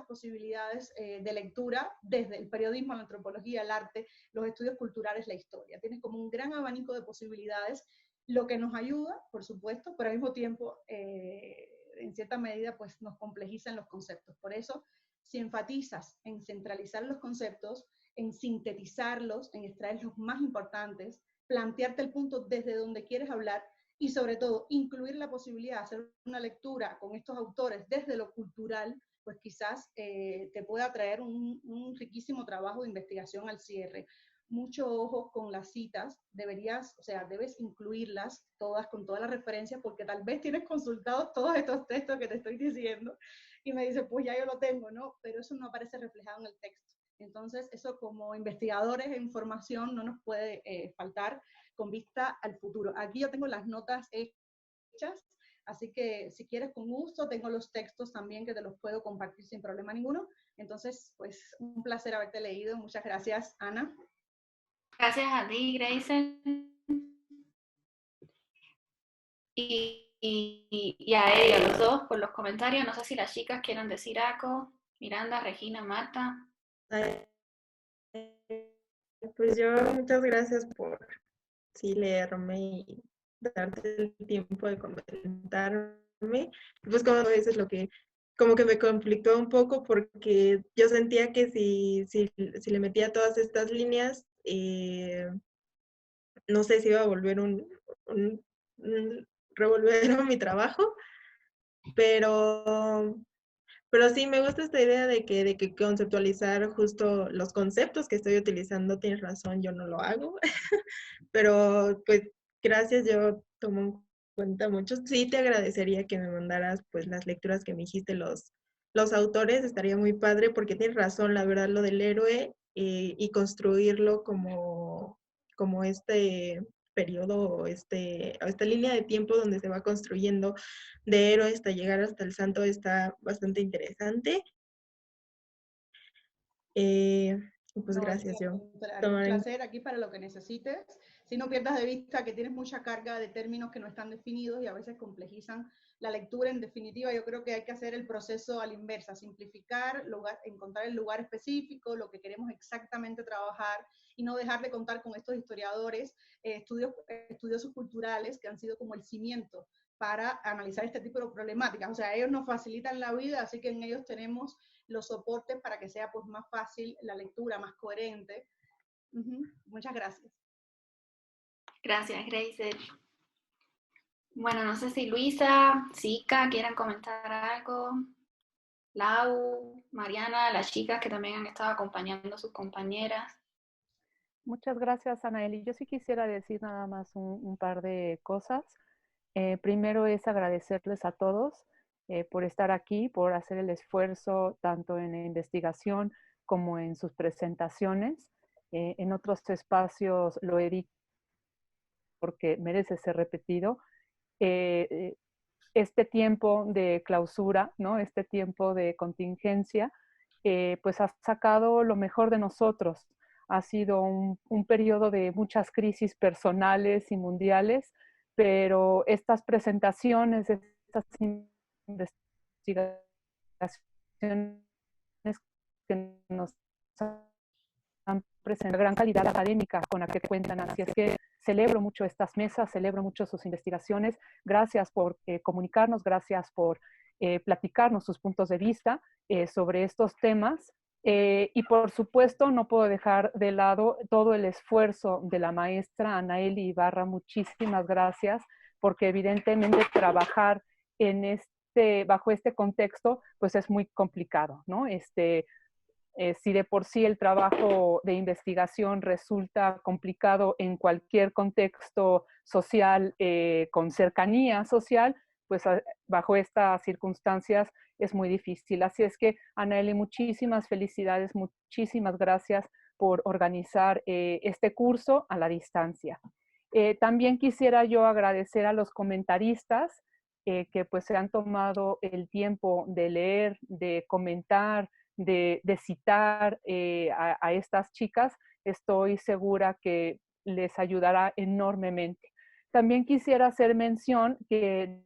posibilidades de lectura, desde el periodismo, la antropología, el arte, los estudios culturales, la historia. Tienes como un gran abanico de posibilidades, lo que nos ayuda, por supuesto, pero al mismo tiempo, en cierta medida, pues nos complejizan los conceptos. Por eso, si enfatizas en centralizar los conceptos, en sintetizarlos, en extraer los más importantes, plantearte el punto desde donde quieres hablar y sobre todo incluir la posibilidad de hacer una lectura con estos autores desde lo cultural, pues quizás te pueda traer un riquísimo trabajo de investigación al cierre. Mucho ojo con las citas, debes incluirlas todas con todas las referencias, porque tal vez tienes consultados todos estos textos que te estoy diciendo y me dices, pues ya yo lo tengo, ¿no? Pero eso no aparece reflejado en el texto. Entonces, eso como investigadores en formación no nos puede faltar con vista al futuro. Aquí yo tengo las notas hechas, así que si quieres con gusto, tengo los textos también que te los puedo compartir sin problema ninguno. Entonces, pues un placer haberte leído. Muchas gracias, Ana. Gracias a ti, Grace. Y a ella, a los dos, por los comentarios. No sé si las chicas quieren decir algo. Miranda, Regina, Marta. Pues yo muchas gracias por leerme y darte el tiempo de comentarme. Pues como a veces como que me conflictó un poco porque yo sentía que si le metía todas estas líneas, no sé si iba a volver un revolver mi trabajo. pero, pero sí me gusta esta idea de que conceptualizar justo los conceptos que estoy utilizando. Tienes razón, yo no lo hago, pero pues gracias, yo tomo en cuenta mucho. Sí te agradecería que me mandaras pues las lecturas que me dijiste, los autores, estaría muy padre porque tienes razón, la verdad, lo del héroe y construirlo como este periodo o esta línea de tiempo donde se va construyendo de héroe hasta llegar hasta el santo está bastante interesante. Eh, pues No, gracias, yo. al contrario, un Tomar en placer aquí para lo que necesites. Si no pierdas de vista que tienes mucha carga de términos que no están definidos y a veces complejizan la lectura. En definitiva, yo creo que hay que hacer el proceso a la inversa, simplificar, encontrar el lugar específico, lo que queremos exactamente trabajar y no dejar de contar con estos historiadores, estudiosos culturales que han sido como el cimiento para analizar este tipo de problemáticas. O sea, ellos nos facilitan la vida, así que en ellos tenemos los soportes para que sea pues más fácil la lectura, más coherente. Muchas gracias. Gracias, Grace. Bueno, no sé si Luisa, Zika, quieran comentar algo. Lau, Mariana, las chicas que también han estado acompañando a sus compañeras. Muchas gracias, Anaeli. Yo sí quisiera decir nada más un par de cosas. Primero es agradecerles a todos por estar aquí, por hacer el esfuerzo tanto en la investigación como en sus presentaciones. En otros espacios lo he dicho porque merece ser repetido. Este tiempo de clausura, ¿no? Este tiempo de contingencia, pues ha sacado lo mejor de nosotros. Ha sido un periodo de muchas crisis personales y mundiales, pero estas presentaciones, estas investigaciones que nos han presentado gran calidad académica con la que cuentan. Así es que celebro mucho estas mesas, celebro mucho sus investigaciones. Gracias por comunicarnos, gracias por platicarnos sus puntos de vista sobre estos temas. Y por supuesto, no puedo dejar de lado todo el esfuerzo de la maestra Anaeli Ibarra. Muchísimas gracias, porque evidentemente trabajar en bajo este contexto, pues es muy complicado, ¿no? Si de por sí el trabajo de investigación resulta complicado en cualquier contexto social con cercanía social, pues bajo estas circunstancias es muy difícil. Así es que, Anaeli, muchísimas felicidades, muchísimas gracias por organizar este curso a la distancia. También quisiera yo agradecer a los comentaristas que pues se han tomado el tiempo de leer, de comentar, de citar a estas chicas. Estoy segura que les ayudará enormemente. También quisiera hacer mención que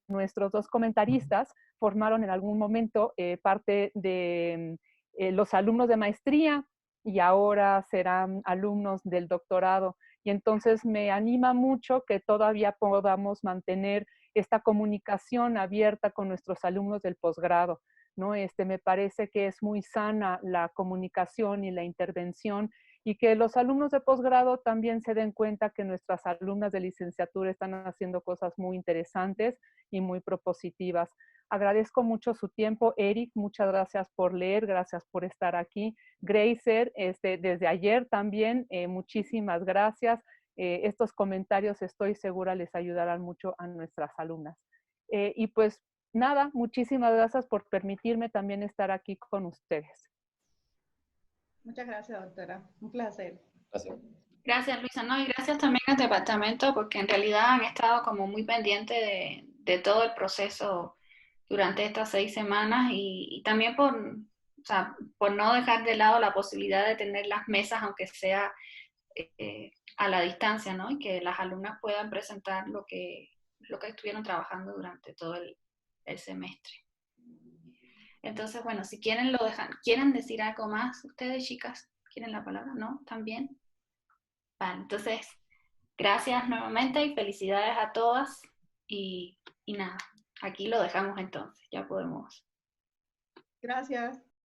nuestros dos comentaristas formaron en algún momento parte de los alumnos de maestría y ahora serán alumnos del doctorado. Y entonces me anima mucho que todavía podamos mantener esta comunicación abierta con nuestros alumnos del posgrado, ¿no? Me parece que es muy sana la comunicación y la intervención y que los alumnos de posgrado también se den cuenta que nuestras alumnas de licenciatura están haciendo cosas muy interesantes y muy propositivas. Agradezco mucho su tiempo, Eric, muchas gracias por leer, gracias por estar aquí. Gracer, desde ayer también, muchísimas gracias. Estos comentarios estoy segura les ayudarán mucho a nuestras alumnas. Y pues nada, muchísimas gracias por permitirme también estar aquí con ustedes. Muchas gracias, doctora. Un placer. Gracias. Gracias, Luisa. No, y gracias también al departamento porque en realidad han estado como muy pendientes de todo el proceso durante estas 6 semanas y también o sea, por no dejar de lado la posibilidad de tener las mesas, aunque sea a la distancia, ¿no? Y que las alumnas puedan presentar lo que estuvieron trabajando durante todo el semestre. Entonces, bueno, si quieren lo dejan. ¿Quieren decir algo más ustedes, chicas? ¿Quieren la palabra? ¿No? ¿También? Vale, entonces, gracias nuevamente y felicidades a todas. Y nada, aquí lo dejamos entonces. Ya podemos. Gracias.